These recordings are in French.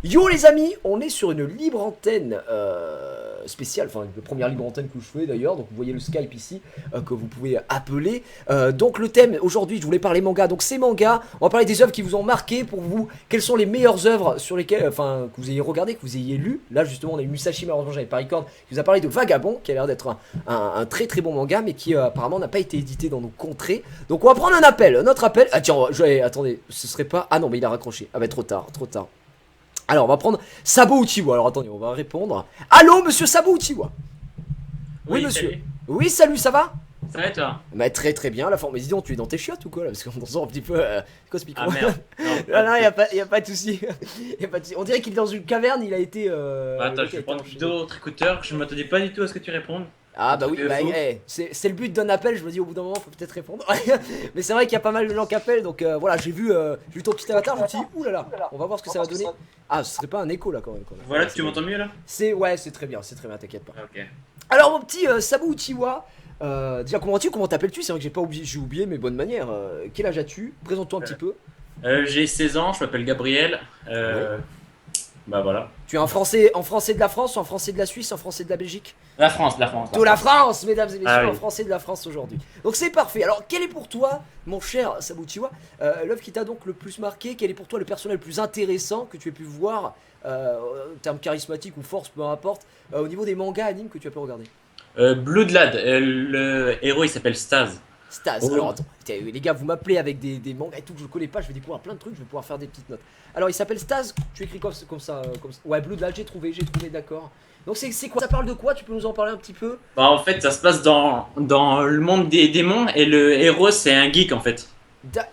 Yo les amis, on est sur une libre antenne spéciale, enfin la première libre antenne que je fais d'ailleurs, donc vous voyez le Skype ici que vous pouvez appeler. Donc le thème aujourd'hui, je voulais parler manga, donc c'est manga, on va parler des œuvres qui vous ont marqué pour vous, quelles sont les meilleures œuvres sur lesquelles, enfin que vous ayez regardé, que vous ayez lu. Là justement on a eu Musashi, malheureusement j'avais pas record, qui vous a parlé de Vagabond, qui a l'air d'être un très très bon manga, mais qui apparemment n'a pas été édité dans nos contrées. Donc on va prendre un appel, notre appel, ah tiens, attendez, ce serait pas, ah non mais il a raccroché, ah bah trop tard. Alors on va prendre Sabo Uchiwa. Alors attendez, on va répondre. Allô monsieur Sabo Uchiwa. Oui monsieur. Salut. Oui salut, ça va? Ça va et toi? Bah très très bien, la forme. Mais dis donc, tu es dans tes chiottes ou quoi là? Parce qu'on sent un petit peu... C'est quoi ce micro? Ah merde. Non, y a pas de souci. On dirait qu'il est dans une caverne, il a été... Attends, je vais prendre d'autres écouteurs, je m'attendais pas du tout à ce que tu répondes. Ah bah Un oui, truc de bah, fou. c'est le but d'un appel, je me dis au bout d'un moment faut peut-être répondre. Mais c'est vrai qu'il y a pas mal de gens qui appellent, donc voilà, j'ai vu ton petit avatar, je me suis dit oulala, on va voir ce que ça va donner. Ah, ce serait pas un écho là quand même. Voilà, tu m'entends mieux là? Ouais, c'est très bien, t'inquiète pas. Ok. Alors mon petit Sabo Uchiwa, déjà comment t'appelles-tu? C'est vrai que j'ai oublié mes bonnes manières. Quel âge as-tu? Présente-toi un petit peu. J'ai 16 ans, je m'appelle Gabriel. Bah voilà. Tu es en français de la France, en français de la Suisse, en français de la Belgique? La France, la France. De la France, mesdames et messieurs, Ah oui. en français de la France aujourd'hui. Donc c'est parfait. Alors quel est pour toi, mon cher Sabo Uchiwa, l'œuvre qui t'a donc le plus marqué? Quel est pour toi le personnage le plus intéressant que tu aies pu voir, en termes charismatiques ou force, peu importe, au niveau des mangas animes que tu as pu regarder? Blood Lad, le héros il s'appelle Staz. Stas. Oh. Alors attends, les gars, vous m'appelez avec des mangas et tout que je connais pas, je vais découvrir plein de trucs, je vais pouvoir faire des petites notes. Alors il s'appelle Stas, tu écris comme ça. Ouais, Blue là, j'ai trouvé, d'accord. Donc c'est quoi? Ça parle de quoi? Tu peux nous en parler un petit peu? Bah en fait ça se passe dans le monde des démons et le héros c'est un geek en fait.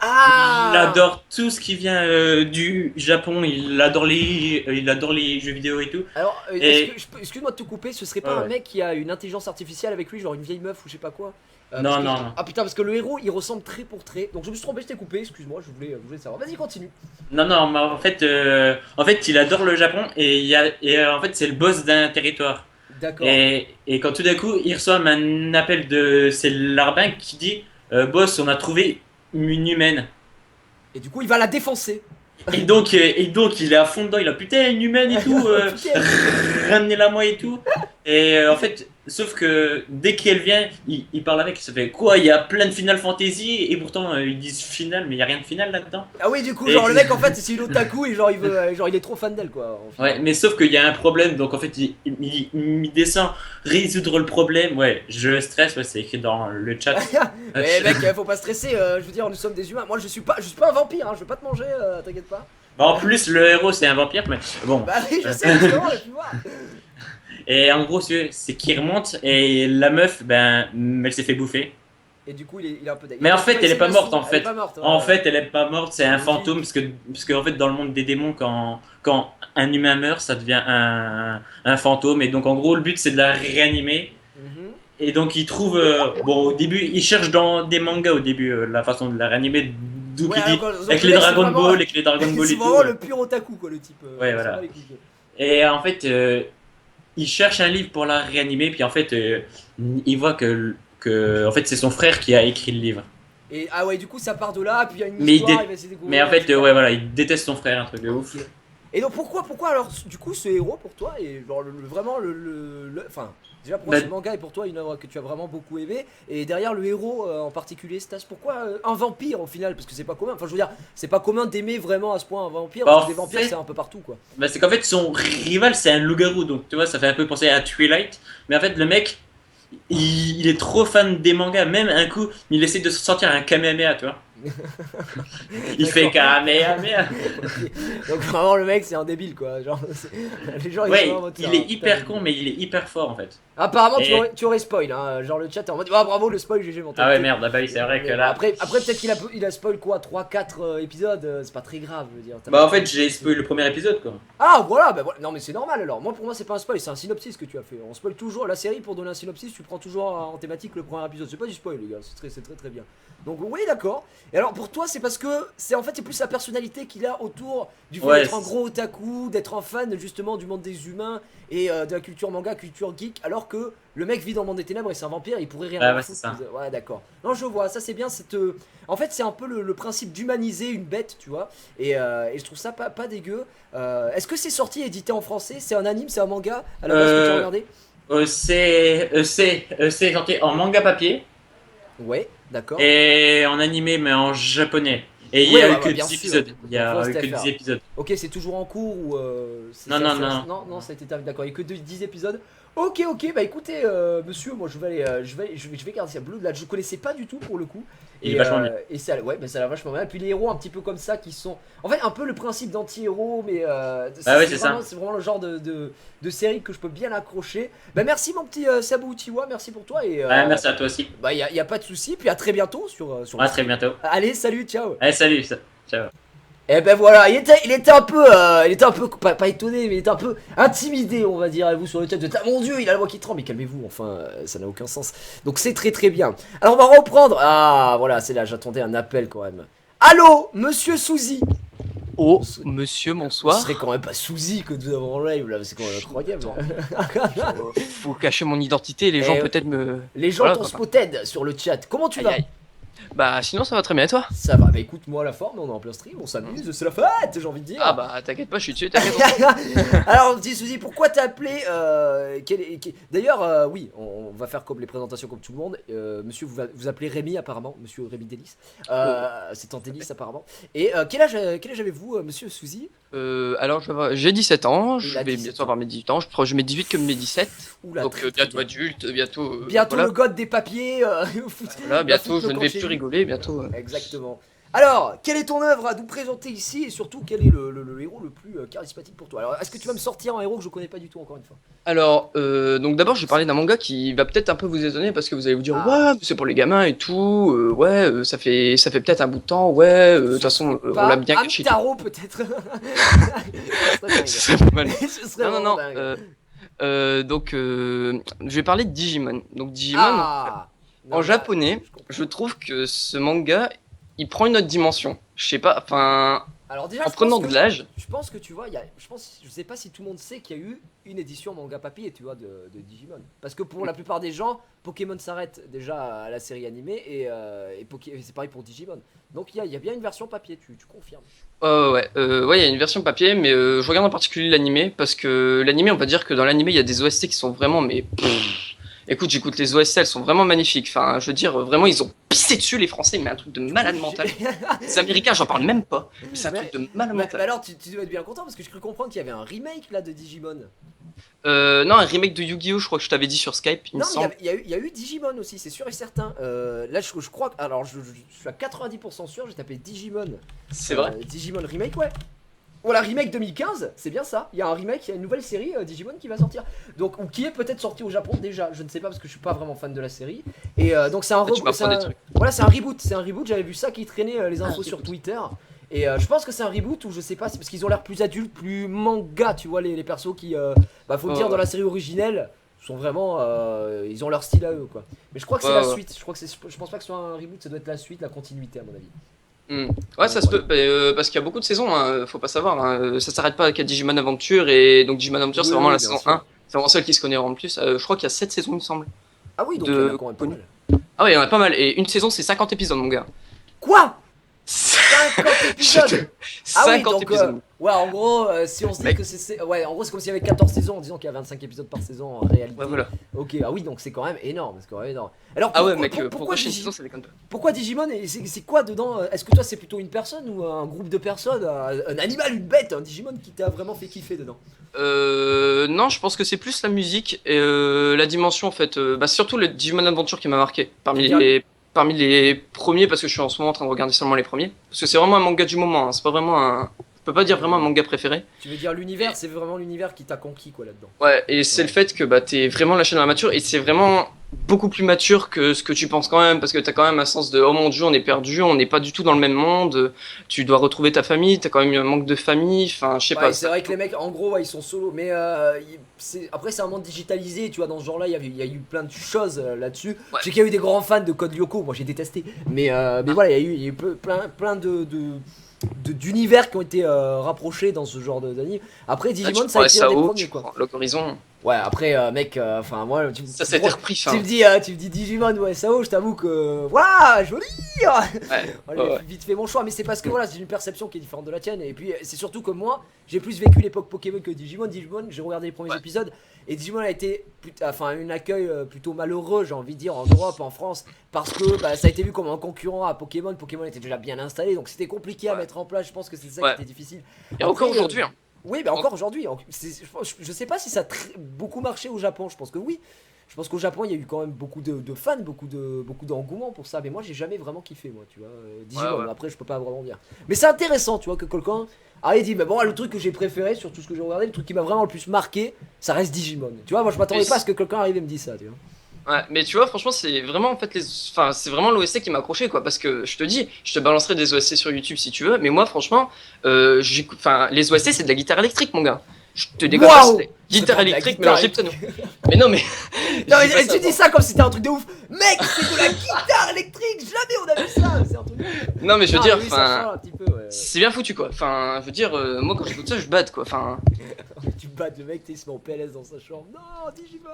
Ah, Il adore tout ce qui vient du Japon, il adore les jeux vidéo et tout. Alors, Et- excuse-moi de te couper, ce serait pas Ouais, un ouais. mec qui a une intelligence artificielle avec lui, genre une vieille meuf ou je sais pas quoi? Non, Parce que- non, non. Ah putain, parce que le héros il ressemble trait pour trait. Donc je me suis trompé, je t'ai coupé, excuse-moi, je voulais savoir. Vas-y, continue. Non, non, mais en fait, il adore le Japon et, en fait, c'est le boss d'un territoire. D'accord. Et quand tout d'un coup, il reçoit un appel c'est Larbin qui dit Boss, on a trouvé une humaine. Et du coup, il va la défoncer. Et donc, il est à fond dedans, il a putain, une humaine et tout, Putain. ramenez-la moi et tout. Et en fait, sauf que dès qu'elle vient, il parle avec, il se fait quoi? Il y a plein de Final Fantasy et pourtant ils disent final, mais il n'y a rien de final là-dedans. Ah oui, du coup, Et- genre le mec en fait c'est une otaku et genre il veut, genre il est trop fan d'elle quoi. En fait. Ouais, mais sauf qu'il y a un problème, donc en fait, il descend résoudre le problème. Ouais, je stresse, ouais, c'est écrit dans le chat. Mais mec, faut pas stresser, je veux dire, nous sommes des humains. Moi je suis pas un vampire, hein, je vais pas te manger, t'inquiète pas. Bah, en plus, le héros, c'est un vampire, mais bon. Bah oui, je sais, justement, tu vois. Et en gros, c'est qu'il remonte et la meuf, ben, elle s'est fait bouffer. Et du coup, il est un peu Mais en fait, elle est pas morte, en Elle fait. est pas morte, ouais. En fait, elle est pas morte, c'est un Oui. fantôme, parce que en fait, dans le monde des démons, quand un humain meurt, ça devient un fantôme. Et donc, en gros, le but, c'est de la réanimer. Mhm. Et donc il trouve, bon au début, il cherche dans des mangas au début la façon de la réanimer, d'où Ouais, qu'il dit, alors, donc, avec le les mec, c'est Dragon vraiment- Ball, avec les Dragon Ball C'est et tout. vraiment le pur otaku quoi, le type. Ouais, il s'en voilà. bat les couilles, quoi. Et en fait, il cherche un livre pour la réanimer, puis en fait, il voit que en fait, c'est son frère qui a écrit le livre. Et ah ouais, du coup, ça part de là, puis il y a une Mais histoire, il va essayer de découvrir. Mais en fait, etc. ouais, voilà, il déteste son frère, un truc de ouf. Ok. Et donc pourquoi alors du coup ce héros pour toi est genre vraiment enfin déjà pourquoi Bah- ce manga est pour toi une œuvre que tu as vraiment beaucoup aimé et derrière le héros en particulier Stas, pourquoi un vampire au final, parce que c'est pas commun, enfin je veux dire c'est pas commun d'aimer vraiment à ce point un vampire, Bah, parce que en des vampires fait- c'est un peu partout quoi. Bah, c'est qu'en fait, son rival, c'est un loup-garou, donc tu vois, ça fait un peu penser à Twilight. Mais en fait, le mec, il est trop fan des mangas, même un coup, il essaie de se sortir un Kamehameha, tu vois. Il fait Kamehameha. Donc vraiment le mec c'est un débile quoi, genre les gens ils Ouais, sont vraiment en mode, il ça, est putain, hyper de- con, mais il est hyper fort en fait. Apparemment Et- tu aurais spoil hein, genre le chat est en mode ah bravo le spoil GG mon Ah ouais, merde, ah bah oui, c'est vrai que là. Après peut-être qu'il a spoil quoi 3-4 épisodes, c'est pas très grave je veux dire. Bah en fait, j'ai spoilé le premier épisode quoi. Ah voilà, bah voilà, non mais c'est normal alors. Moi pour moi c'est pas un spoil, c'est un synopsis que tu as fait. On spoil toujours la série pour donner un synopsis, tu prends toujours en thématique le premier épisode. C'est pas du spoil les gars, c'est très bien. Donc oui d'accord. Et alors pour toi, c'est parce que c'est en fait c'est plus la personnalité qu'il a autour du fait Ouais, d'être un gros otaku, d'être un fan justement du monde des humains et de la culture manga, culture geek, alors que le mec vit dans le monde des ténèbres et c'est un vampire, il pourrait rien ouais, avoir ouais, à c'est foutre. ça. Ouais, d'accord. Non, je vois, ça c'est bien. En fait, c'est un peu le principe d'humaniser une bête, tu vois. Et je trouve ça pas dégueu. Est-ce que c'est sorti édité en français? C'est un anime, c'est un manga à la base que tu as Euh, regardé? c'est sorti en manga papier Ouais, d'accord. et en animé, mais en japonais. Et il y Ouais, a eu bah, que bien 10 sûr. épisodes. Il y Donc, faut a eu rester à que 10 faire. épisodes. Ok, c'est toujours en cours ou Non, non, non. non, non, ça a été terminé. D'accord, il n'y a que 10 épisodes. Ok, ok, bah écoutez, monsieur, moi je vais aller, je vais garder ça. Blue, là, je connaissais pas du tout pour le coup. Il est vachement bien. Et ça, ouais, bah, ça a l'air vachement bien. Et puis les héros un petit peu comme ça qui sont. En fait, un peu le principe d'anti-héros, mais Ah ouais, c'est ça. c'est vraiment le genre de série que je peux bien accrocher. Bah merci mon petit Sabu Uchiwa, merci pour toi. Et Ouais, merci à toi aussi. bah y a pas de souci. Puis à très bientôt sur le À très stream. bientôt. Allez, salut, ciao. Allez, salut. Ciao. Et ben voilà, il était un peu pas étonné, mais il était un peu intimidé, on va dire. Et vous sur le chat, vous êtes, ah mon dieu, il a la voix qui tremble, mais calmez-vous, enfin, ça n'a aucun sens. Donc c'est très très bien. Alors on va reprendre. Ah voilà, c'est là, j'attendais un appel quand même. Allô, monsieur Souzy. Oh, Ce- monsieur, Ce bonsoir. serait quand même pas Souzy que nous avons en live là, c'est quand même incroyable. Faut cacher mon identité, les gens Eh, peut-être me... Les gens Voilà, t'ont papa. spotted sur le chat. Comment tu Aïe, vas? aïe. Bah sinon ça va très bien et toi? Ça va, bah écoute, moi la forme, on est en plein stream, on s'amuse, c'est la fête, j'ai envie de dire. Ah bah t'inquiète pas, je suis dessus, t'inquiète. Alors, petit souci, pourquoi t'as appelé D'ailleurs, oui, on va faire comme les présentations comme tout le monde. Monsieur, vous appelez Rémi apparemment, monsieur Rémi Délice. C'est un Délice apparemment. Et quel âge avez-vous, monsieur Souzy? Alors j'ai 17 ans, Il je a vais 17 bientôt avoir mes 18 ans, je crois que je mets 18 comme mes 17. Oula, Donc très, très bientôt bien. adulte, bientôt... Bientôt voilà. le god des papiers. Voilà, bientôt je le ne camp vais chez plus lui. rigoler, bientôt... Exactement. Alors, quelle est ton œuvre à nous présenter ici et surtout quel est le héros le plus charismatique pour toi? Alors, est-ce que tu vas me sortir un héros que je connais pas du tout encore une fois? Alors, donc d'abord je vais parler d'un manga qui va peut-être un peu vous étonner parce que vous allez vous dire Ah. ouais, c'est pour les gamins et tout, ça fait peut-être un bout de temps, ouais, de toute façon on l'a bien caché. Amtaro peut-être. Ce serait dingue. Ce serait pas mal. Ce serait Non, non, vraiment non. dingue. Donc, je vais parler de Digimon. Donc, Digimon, Ah. Non, en bah, japonais, je comprends. je trouve que ce manga, il prend une autre dimension. Je sais pas, enfin, Alors déjà, en prenant de l'âge. je pense que tu vois, je sais pas si tout le monde sait qu'il y a eu une édition manga papier, tu vois, de Digimon. Parce que pour la plupart des gens, Pokémon s'arrête déjà à la série animée et c'est pareil pour Digimon. Donc il y a bien une version papier, tu confirmes. Ouais, il y a une version papier, mais je regarde en particulier l'animé parce que l'animé, on va dire que dans l'animé, il y a des OST qui sont vraiment, mais écoute, j'écoute les OST, elles sont vraiment magnifiques. Enfin, je veux dire, vraiment, ils ont pissé dessus les Français, mais un truc de malade mental. Les Américains, j'en parle même pas, mais c'est un truc de malade Mais mental. alors tu dois être bien content parce que je cru comprendre qu'il y avait un remake là de Digimon. Non, un remake de Yu-Gi-Oh! Je crois que je t'avais dit sur Skype, il me Non, mais semble. il y a eu Digimon aussi, c'est sûr et certain. Là, je crois que. Alors, je suis à 90% sûr, j'ai tapé Digimon. C'est vrai. Digimon Remake, ouais. Voilà, remake 2015, c'est bien ça. Il y a un remake, il y a une nouvelle série Digimon qui va sortir. Donc, ou qui est peut-être sortie au Japon déjà, je ne sais pas parce que je suis pas vraiment fan de la série. Et donc, c'est un Là, tu m'apprends des trucs. Voilà, c'est un reboot. C'est un reboot, j'avais vu ça qui traînait les infos Ah, sur reboot. Twitter. Et je pense que c'est un reboot ou je sais pas, c'est parce qu'ils ont l'air plus adultes, plus manga, tu vois, les persos qui. Bah, faut le dire, Ouais. dans la série originelle, sont vraiment. Ils ont leur style à eux, quoi. Mais je crois que c'est Ouais, la ouais. suite. Je pense pas que ce soit un reboot, ça doit être la suite, la continuité, à mon avis. Ouais, ça se peut, parce qu'il y a beaucoup de saisons, hein, faut pas savoir. Hein, ça s'arrête pas qu'à Digimon Adventure, et donc Digimon Adventure, Oui, c'est vraiment oui, la bien saison sûr. 1. C'est vraiment celle qui se connaît en plus. Je crois qu'il y a 7 saisons, il me semble. Ah oui, donc De il y en a quand même pas connu. mal. Ah ouais, il y en a pas mal. Et une saison, c'est 50 épisodes, mon gars. Quoi 50 épisodes. Ah oui, 50 donc, épisodes. ouais, en gros, si on se dit Mec. que c'est. Ouais, en gros, c'est comme s'il y avait 14 saisons en disant qu'il y a 25 épisodes par saison en réalité. Ouais, voilà. Ok, ah oui, donc c'est quand même énorme. C'est quand même énorme. Alors, Ah ouais, pourquoi- mec, pour pourquoi, prochaine saison, ça déconne pas. pourquoi Digimon et c'est quoi dedans? Est-ce que toi, c'est plutôt une personne ou un groupe de personnes? Un animal, une bête, un Digimon qui t'a vraiment fait kiffer dedans? Non, je pense que c'est plus la musique et la dimension, en fait. Bah, surtout le Digimon Adventure qui m'a marqué. Parmi les premiers, parce que je suis en ce moment en train de regarder seulement les premiers. Parce que c'est vraiment un manga du moment, hein, c'est pas vraiment un. Je peux pas dire vraiment un manga préféré. Tu veux dire l'univers, c'est vraiment l'univers qui t'a conquis quoi là-dedans. Ouais, et c'est Ouais. le fait que bah, t'es vraiment lâché dans la nature et c'est vraiment beaucoup plus mature que ce que tu penses quand même, parce que t'as quand même un sens de oh mon Dieu, on est perdu, on n'est pas du tout dans le même monde, tu dois retrouver ta famille, t'as quand même eu un manque de famille, enfin je sais Ouais, pas. c'est vrai que les mecs, en gros, ouais, ils sont solos. Mais après, c'est un monde digitalisé, tu vois. Dans ce genre-là, il y a eu plein de choses là-dessus. Ouais. Je sais qu'il y a eu des grands fans de Code Lyoko. Moi, j'ai détesté. Mais voilà, il y a eu plein d'univers qui ont été rapprochés dans ce genre d'anime. Après, Là, Digimon, tu ça a prends été un des SAO, premiers, tu quoi. prends Log Horizon, Ouais, après, mec, enfin, moi, ça s'est été repris, tu me dis Digimon ou SAO, je t'avoue que. Voilà, joli. ouais, Voilà, ouais, ouais. j'ai vite fait mon choix, mais c'est parce que voilà, c'est une perception qui est différente de la tienne. Et puis c'est surtout que moi, j'ai plus vécu l'époque Pokémon que Digimon. Digimon, j'ai regardé les premiers Ouais. épisodes et Digimon a été enfin un accueil plutôt malheureux, j'ai envie de dire, en Europe, en France, parce que bah, ça a été vu comme un concurrent à Pokémon. Pokémon était déjà bien installé, donc c'était compliqué à Ouais. mettre en place. Je pense que c'est ça Ouais. qui était difficile. Et encore Après, aujourd'hui, hein. oui, mais encore aujourd'hui. Je sais pas si ça a beaucoup marché au Japon. Je pense que oui. Je pense qu'au Japon, il y a eu quand même beaucoup de fans, beaucoup d'engouement pour ça. Mais moi, j'ai jamais vraiment kiffé, moi, tu vois. Digimon, Ouais, ouais. après, je peux pas vraiment dire. Mais c'est intéressant, tu vois, que quelqu'un a dit, mais bon, le truc que j'ai préféré sur tout ce que j'ai regardé, le truc qui m'a vraiment le plus marqué, ça reste Digimon. Tu vois, moi, je m'attendais Mais pas à ce que quelqu'un arrive et me dise ça, tu vois. Ouais, mais tu vois, franchement, c'est vraiment en fait enfin, c'est vraiment l'OST qui m'a accroché quoi, parce que je te dis, je te balancerai des OST sur YouTube si tu veux, mais moi, franchement, enfin, les OST c'est de la guitare électrique, mon gars. Je te déconne pas, c'est de la Waouh! guitare C'est pas de la électrique guitare mélangée piano. Mais non, mais Non, je dis pas mais ça, tu dis non. ça comme si c'était un truc de ouf. Mec, c'est de la guitare électrique. Jamais on a vu ça. C'est un truc de ouf. Non, mais je veux Non, dire, mais oui, ça enfin, change un petit peu, ouais. c'est bien foutu quoi. Enfin, je veux dire, moi quand j'écoute ça, je bade quoi. Enfin, Tu bats le mec, il se met en PLS dans sa chambre. Non, Digimon.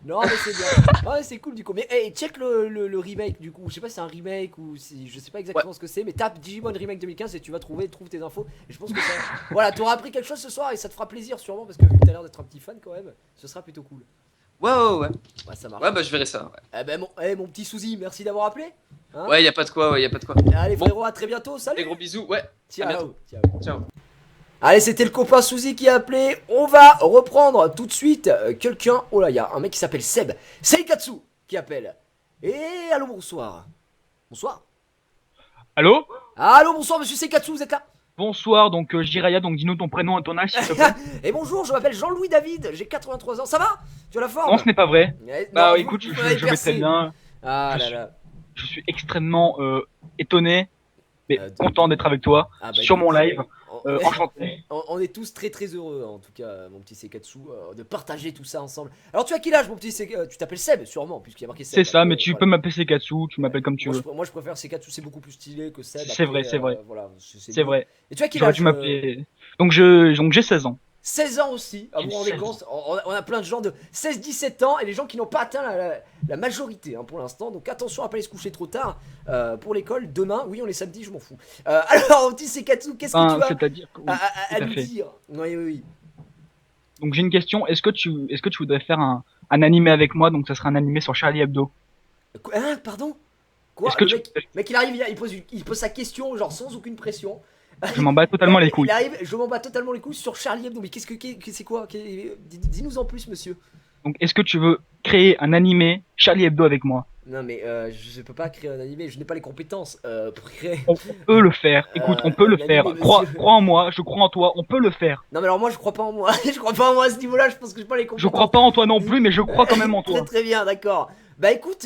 Non, mais c'est bien. Ouais, c'est cool du coup. Mais hey, check le remake du coup. Je sais pas si c'est un remake ou si. Je sais pas exactement ce que c'est. Mais tape Digimon Remake 2015 et tu vas trouve tes infos. Et je pense que ça. Voilà, t'auras appris quelque chose ce soir et ça te fera plaisir sûrement parce que vu que t'as l'air d'être un petit fan quand même, ce sera plutôt cool. ouais, ouais, ouais. Ouais, ça marche. Ouais, bah je verrai ça. Eh ben, mon petit Souzy, merci d'avoir appelé. Hein. Ouais, y a pas de quoi, ouais, y a pas de quoi. Allez, Bon, frérot, à très bientôt. Salut. des gros bisous, ouais. À Ciao. bientôt. Ciao. Ciao. Allez, c'était le copain Souzy qui a appelé. On va reprendre tout de suite quelqu'un. Oh là, il y a un mec qui s'appelle Seb. Seikatsu qui appelle. Et allô, bonsoir. Bonsoir. Allô? Allô, bonsoir, monsieur Seikatsu, vous êtes là? Bonsoir, donc Jiraya, donc dis-nous ton prénom et ton âge, s'il te plaît. Et bonjour, je m'appelle Jean-Louis David, j'ai 83 ans. Ça va? Tu as la forme? Non, ce n'est pas vrai. Eh, Bah non, écoute, vous je m'avez vais très percé. bien. Ah Je là suis- là. Je suis extrêmement étonné, mais Euh, content d'être avec toi Ah bah, sur écoute, mon live. on- Enchanté. on est tous très très heureux, en tout cas, mon petit Seikatsu, de partager tout ça ensemble. Alors, tu as quel âge, mon petit Seikatsu? Tu t'appelles Seb, sûrement, puisqu'il y a marqué Seb. C'est ça, mais Après, tu voilà. peux m'appeler Sekatsu, tu m'appelles comme tu veux. Moi, je préfère Seikatsu, c'est beaucoup plus stylé que Seb. C'est vrai, Après, c'est vrai. Voilà, C'est mieux. vrai. Et tu as quel J'aurais âge dû m'appeler. Donc j'ai 16 ans. 16 ans aussi. Ah, vous vous rendez 16 compte, on a plein de gens de 16-17 ans et les gens qui n'ont pas atteint la majorité hein, pour l'instant. Donc attention à pas aller se coucher trop tard pour l'école. Demain, oui, on est samedi, je m'en fous. Alors, petit Seikatsu, qu'est-ce que Enfin, tu as c'est-à-dire que oui, à tout à nous fait. dire? Oui, oui, oui. Donc j'ai une question. Est-ce que tu voudrais faire un animé avec moi? Donc ça sera un animé sur Charlie Hebdo. Hein, pardon? Quoi? Est-ce que Le tu mec, il arrive, il pose sa question, genre sans aucune pression. Je m'en bats totalement les couilles. Il arrive, je m'en bats totalement les couilles sur Charlie Hebdo. Mais c'est quoi? Dis-nous en plus, monsieur. Donc est-ce que tu veux créer un animé Charlie Hebdo avec moi? Non, mais je peux pas créer un animé, je n'ai pas les compétences pour créer. On peut le faire. Écoute, on peut le un faire. animé, Crois, monsieur. crois en moi, je crois en toi, on peut le faire. Non, mais alors moi, je crois pas en moi. Je crois pas en moi à ce niveau-là, je pense que j'ai pas les compétences. Je crois pas en toi non plus, mais je crois quand même en Très toi. très bien, d'accord. Bah écoute,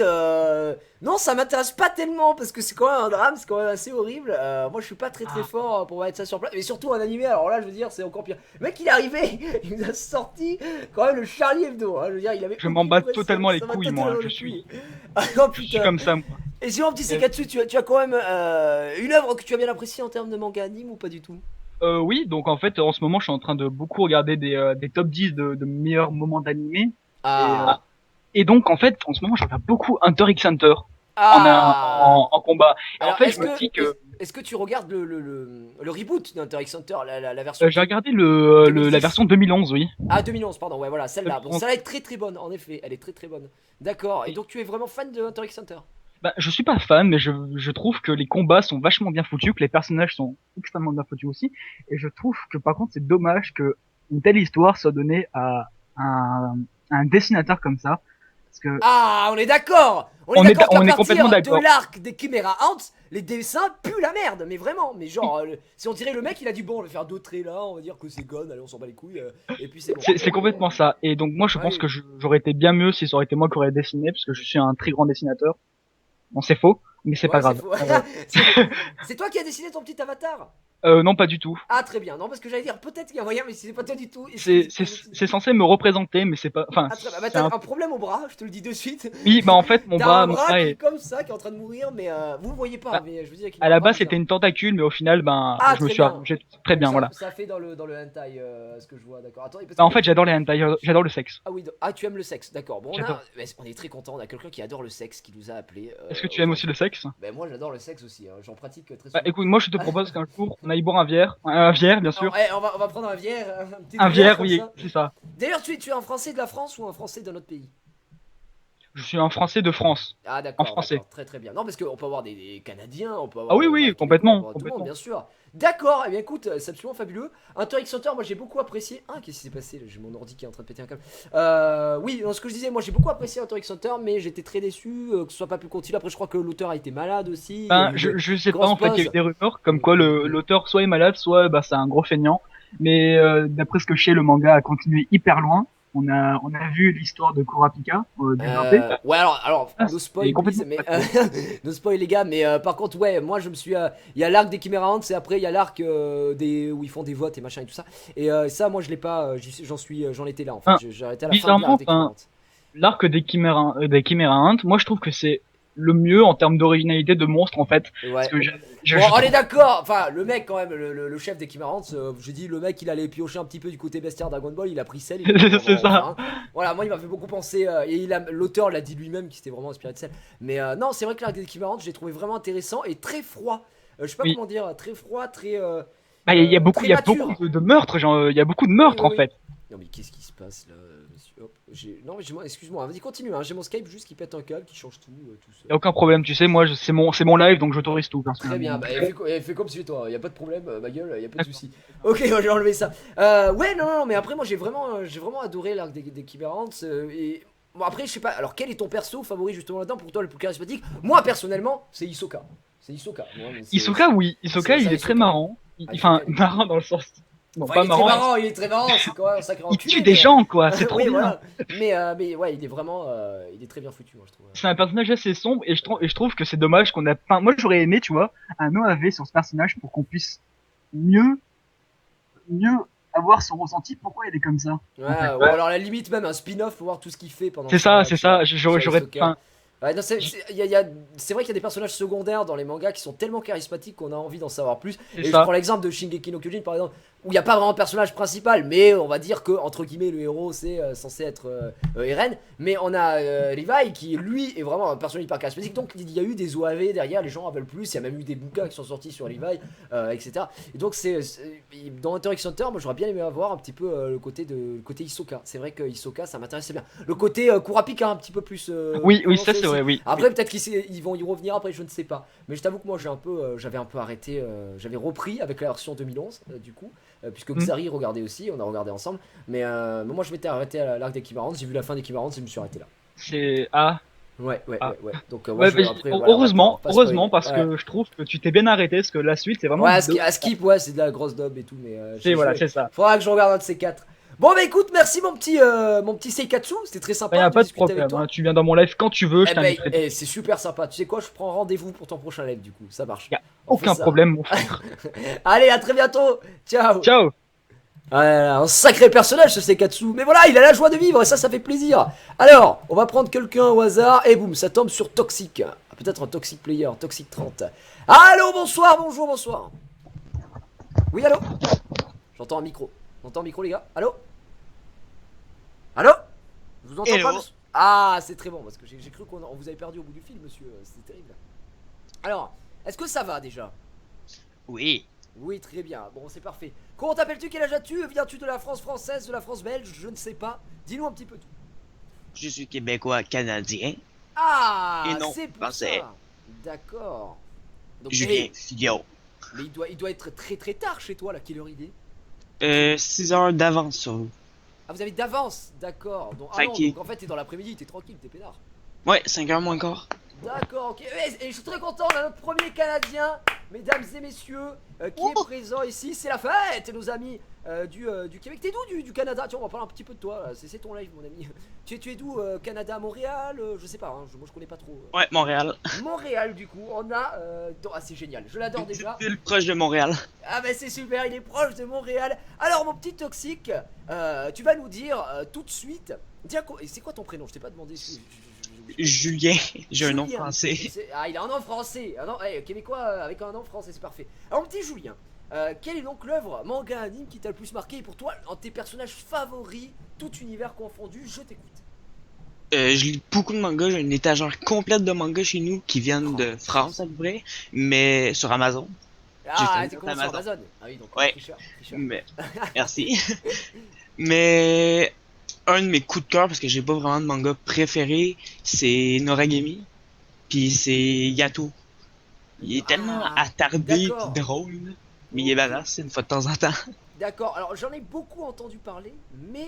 non, ça m'intéresse pas tellement parce que c'est quand même un drame, c'est quand même assez horrible. Moi, je suis pas très très fort pour mettre ça sur place. Mais surtout un animé, alors là, je veux dire, c'est encore pire. Le mec, il est arrivé, il nous a sorti quand même le Charlie Hebdo. Hein. Je veux dire, il avait. Je m'en aucune bats pression, totalement les ça m'a couilles, totalement moi. les Je suis, couilles. Ah non, je suis putain. comme ça, moi. Et sinon, petit Sekatsu, tu as quand même une œuvre que tu as bien appréciée en termes de manga anime ou pas du tout? Oui, donc en fait, en ce moment, je suis en train de beaucoup regarder des top 10 de meilleurs moments d'animé. Ah. Et donc, en fait, en ce moment, je regarde beaucoup Hunter x Hunter Ah. en combat. Et en Alors, fait, je me dis que est-ce que tu regardes le reboot d'Hunter x Hunter, la version j'ai regardé la 2010. version 2011, oui. Ah, 2011, pardon, ouais, voilà, celle-là. Bon, 2011. celle-là est très très bonne, en effet, elle est très très bonne. D'accord, et donc tu es vraiment fan de Hunter x Hunter? Bah, je suis pas fan, mais je trouve que les combats sont vachement bien foutus, que les personnages sont extrêmement bien foutus aussi. Et je trouve que par contre, c'est dommage que une telle histoire soit donnée à un dessinateur comme ça. Parce que Ah, on est d'accord. On est d'accord on qu'à est partir complètement de d'accord. l'arc des Chimera Ants, les dessins puent la merde, mais vraiment, mais genre, si on dirait le mec, il a dit bon, on va faire 2 traits là, on va dire que c'est gone, allez, on s'en bat les couilles, et puis c'est bon. C'est complètement ça. Et donc moi je pense Ouais. que j'aurais été bien mieux si ça aurait été moi qui aurais dessiné, parce que je suis un très grand dessinateur. Bon, c'est faux, mais c'est Ouais, pas grave. faux. C'est toi qui as dessiné ton petit avatar? Non, pas du tout. Ah, très bien. Non, parce que j'allais dire peut-être qu'il y a moyen, mais si c'est pas toi du tout. C'est censé me représenter, mais c'est pas. Enfin, Ah, très bien. Bah, c'est t'as un... un problème au bras, je te le dis de suite. Oui, bah en fait mon T'as un bras bras qui est est... comme ça, qui est en train de mourir, mais vous voyez pas. Ah, Mais je veux dire qu'il à a un la bras base c'était bizarre. une tentacule, mais au final ben Ah, je me très suis bien. arrangé très Donc bien, ça, voilà. ça fait dans le hentai, ce que je vois, d'accord. Attends, parce Bah, en que- fait j'adore les hentai, j'adore le sexe. Ah oui, ah tu aimes le sexe, d'accord. Bon, J'adore. mais on est très content, on a quelqu'un qui adore le sexe qui nous a appelé. Est-ce que tu aimes aussi le sexe? Ben moi j'adore le sexe aussi, hein. J'en pratique très Bah souvent. écoute, moi je te propose qu'un jour on aille boire un bière bien sûr. Alors, on va prendre un bière, un petit Un bière bière, comme oui, ça. c'est ça. D'ailleurs, tu es un Français de la France ou un Français d'un autre pays? Je suis un Français de France, Ah en d'accord, français. d'accord, très très bien. Non parce qu'on peut avoir des Canadiens, on peut Ah avoir oui, oui, Québécois, complètement, on peut avoir tout le monde complètement. bien sûr. D'accord, eh bien écoute, c'est absolument fabuleux. Hunter x Hunter, moi j'ai beaucoup apprécié. Ah qu'est-ce qui s'est passé là? J'ai mon ordi qui est en train de péter un câble. Oui, dans ce que je disais, moi j'ai beaucoup apprécié Hunter x Hunter, mais j'étais très déçu que ce soit pas pu continuer. Après je crois que l'auteur a été malade aussi. Il y a Ben, eu des je sais pas, grosses en fait, il y a eu pauses. des rumeurs comme quoi l'auteur soit est malade, soit bah, c'est un gros feignant. Mais d'après ce que je sais, le manga a continué hyper loin. On a vu l'histoire de Kurapika développée. Ouais alors Ah, no c'est spoil complètement please, mais pas no spoil les gars, mais par contre ouais, moi je me suis il y a l'arc des Chimera Ants et après il y a l'arc des où ils font des votes et machin et tout ça. Et ça moi je l'ai pas, j'en étais là en fait. Enfin, J'ai arrêté à la fin de bizarrement, l'arc des Chimera enfin, Ants. l'arc des Chimera Ant, moi je trouve que c'est le mieux en termes d'originalité de monstre en fait. Parce Ouais. que Bon, on trouve- est d'accord. Enfin, le mec quand même, le chef des Chimera Ants, j'ai dit le mec il allait piocher un petit peu du côté bestiaire Dragon Ball, il a pris celle. Il a dit, C'est bon, ça. enfin, voilà, moi il m'a fait beaucoup penser et l'auteur l'a dit lui-même qu'il s'était vraiment inspiré de celle. Mais non, c'est vrai que l'arc des Chimera Ants, je l'ai trouvé vraiment intéressant et très froid. Je sais pas Oui. comment dire, très froid, très Bah, il y a très il y a mature. beaucoup de meurtres, genre, il y a beaucoup de Oui, meurtres oui, en oui. fait. Non mais qu'est-ce qui se passe là, monsieur? Hop, non mais excuse-moi, vas-y continue, hein. J'ai mon Skype juste qui pète un câble, qui change tout seul. Y a aucun problème, tu sais, moi c'est mon live donc j'autorise tout Très bien, personnellement. bah, fais comme si toi, y a pas de problème, ma gueule, y a pas de souci. Ok, j'ai enlevé ça. Ouais, non, mais après, moi j'ai vraiment adoré l'arc des Chimera Ants, et bon, après, je sais pas, alors quel est ton perso favori justement là-dedans pour toi le plus charismatique? Moi personnellement, c'est Hisoka. C'est Hisoka. Moi, mais c'est- Hisoka, oui, Hisoka c'est il ça, est très Hisoka. marrant. Ah, Enfin, Hisoka, marrant dans le sens. Non, Enfin, pas il est très marrant. marrant, il est très marrant, c'est quand même un sacré Il enculé. tue des mais- gens quoi, c'est trop Oui, bien. voilà. Mais ouais, il est vraiment, il est très bien foutu, moi je trouve. C'est un personnage assez sombre et je trouve que c'est dommage qu'on a. Enfin, moi j'aurais aimé, tu vois, un OAV sur ce personnage pour qu'on puisse mieux avoir son ressenti. Pourquoi il est comme ça? Ouais, en fait. ou alors à la limite même un spin-off pour voir tout ce qu'il fait pendant C'est ça, ça, c'est tu vois, ça. sur J'aurais. Hisoka. Enfin, Ouais, non, c'est vrai qu'il y a des personnages secondaires dans les mangas qui sont tellement charismatiques qu'on a envie d'en savoir plus. c'est Et je ça. prends l'exemple de Shingeki no Kyojin par exemple, où il n'y a pas vraiment de personnage principal, mais on va dire que, entre guillemets, le héros c'est censé être Eren. Mais on a Levi qui, lui, est vraiment un personnage hyper charismatique. Donc il y a eu des OAV derrière, les gens en veulent plus. Il y a même eu des bouquins qui sont sortis sur Levi, etc. Et donc, dans Hunter x Hunter, moi j'aurais bien aimé avoir un petit peu le côté Hisoka. C'est vrai que Hisoka ça m'intéressait bien. Le côté Kurapika un petit peu plus. Oui, prononcé ça c'est aussi. vrai, oui. Après, peut-être qu'ils vont y revenir après, je ne sais pas. Mais je t'avoue que moi, j'avais un peu arrêté. J'avais repris avec la version 2011, du coup, puisque Xari regardait aussi, on a regardé ensemble. Mais moi, je m'étais arrêté à l'arc des Chimera Ants, j'ai vu la fin des Chimera Ants et je me suis arrêté là. C'est Ouais. Ah. Donc, Ouais, moi, mais après, voilà, on heureusement, va pas spoiler. heureusement parce Ouais. que je trouve que tu t'es bien arrêté parce que la suite c'est vraiment. Ouais, à Skip, ouais, c'est de la grosse dub et tout, mais. Voilà, c'est ça. Faudra que je regarde un de ces quatre. Bon, bah écoute, merci mon petit Seikatsu, c'était très sympa. Il y a de pas de discuter avec problème, toi. hein. Tu viens dans mon live quand tu veux, je Eh ben, t'inviterai. c'est super sympa. Tu sais quoi, je prends rendez-vous pour ton prochain live du coup, ça marche. Y a On fait Aucun ça. problème, mon frère. Allez, à très bientôt. Ciao. Ciao. Ah là là, un sacré personnage ce Seikatsu. Mais voilà, il a la joie de vivre et ça fait plaisir. Alors, on va prendre quelqu'un au hasard et boum, ça tombe sur Toxic. Ah, peut-être un Toxic Player, Toxic 30. Allô, bonsoir, bonjour, bonsoir. Oui, allô. J'entends un micro. J'entends un micro, les gars. Allô. Allô. Je vous entends Hello. pas. Ah, c'est très bon parce que j'ai cru qu'on vous avait perdu au bout du fil, monsieur. C'était terrible. Alors, est-ce que ça va déjà? Oui, Oui, très bien. Bon, c'est parfait. Comment t'appelles-tu? Quel âge as-tu? Viens-tu de la France française, de la France belge? Je ne sais pas. Dis-nous un petit peu tout. je suis québécois canadien. Ah, Et non, c'est pour français. ça. D'accord. Donc, Je mais, viens Figaro. mais il doit être très très tard chez toi, là. Quelle heure il est? 6 heures d'avance sur vous. Ah, vous avez d'avance. D'accord. Donc, ah Fait non, qu'il- donc en fait, t'es dans l'après-midi, t'es tranquille, t'es peinard. Ouais, 5 heures moins quart. D'accord, ok. Et je suis très content, on a notre premier Canadien, mesdames et messieurs, qui est présent ici. C'est la fête, nos amis du Québec. T'es d'où du Canada? Tiens, on va parler un petit peu de toi. C'est ton live, mon ami. Tu es d'où? Canada, Montréal? Je sais pas, hein, moi je connais pas trop. Ouais, Montréal. Montréal, du coup, on a. Ah, c'est génial, je l'adore déjà. Ville proche de Montréal. Ah, bah c'est super, il est proche de Montréal. Alors, mon petit toxique, tu vas nous dire tout de suite. C'est quoi ton prénom? Je t'ai pas demandé. Julien, j'ai un nom Julien. français. Ah, il a un nom français. Ah non, québécois avec un nom français, c'est parfait. Alors, mon petit Julien, quelle est donc l'œuvre manga anime qui t'a le plus marqué et pour toi, un de tes personnages favoris, tout univers confondu? Je t'écoute. Je lis beaucoup de mangas, j'ai une étagère complète de mangas chez nous qui viennent de France à peu près, mais sur Amazon. Ah, fait t'es une comment sur Amazon. Amazon? Ah oui, donc Ouais. tricheur. Mais merci. Mais un de mes coups de cœur, parce que j'ai pas vraiment de manga préféré, c'est Noragami, puis c'est Yato. Il est tellement attardé d'accord. pis drôle, là. Mais il est badass une fois de temps en temps. D'accord, alors j'en ai beaucoup entendu parler, mais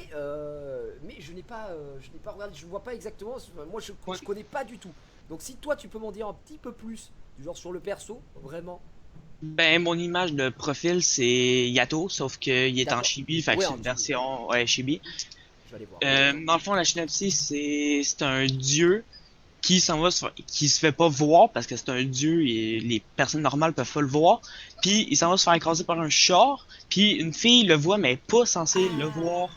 je n'ai pas regardé, je ne vois pas exactement, moi je connais pas du tout. Donc si toi tu peux m'en dire un petit peu plus, du genre sur le perso, vraiment. Ben, mon image de profil, c'est Yato, sauf qu'il est en D'accord. chibi, fait que Ouais, c'est en une chibi. version, ouais, chibi. Je vais aller voir. Dans le fond, la synopsis, c'est un dieu qui se fait pas voir parce que c'est un dieu et les personnes normales peuvent pas le voir. Puis il s'en va se faire écraser par un char. Puis une fille le voit mais elle est pas censée le voir.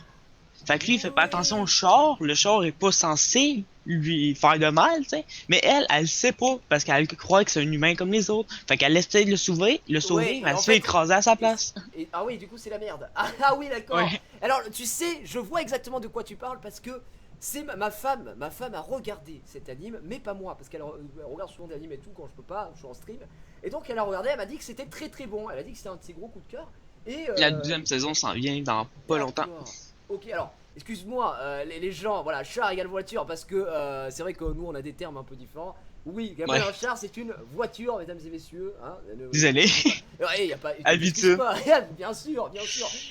Fait que lui il fait pas attention au char. Le char est pas censé lui faire de mal, tu sais. Mais elle sait pas parce qu'elle croit que c'est un humain comme les autres. Fait qu'elle essaie de le sauver, Ouais, mais elle en se fait fait- écraser à sa place. Ah oui, du coup c'est la merde. Ah oui, d'accord. Ouais. Alors tu sais, je vois exactement de quoi tu parles parce que c'est ma femme a regardé cet anime, mais pas moi, parce qu'elle regarde souvent des animes et tout quand je peux pas, je suis en stream. Et donc elle a regardé, elle m'a dit que c'était très très bon, elle a dit que c'était un de ses gros coups de cœur. Et La deuxième saison s'en vient dans pas longtemps. d'accord. Ok, alors, excuse-moi, les gens, voilà, char égale voiture, parce que c'est vrai que nous on a des termes un peu différents. Oui, Ouais. un char c'est une voiture, mesdames et messieurs. Hein, Désolé. Ouais, y a pas. Habitude. Bien sûr,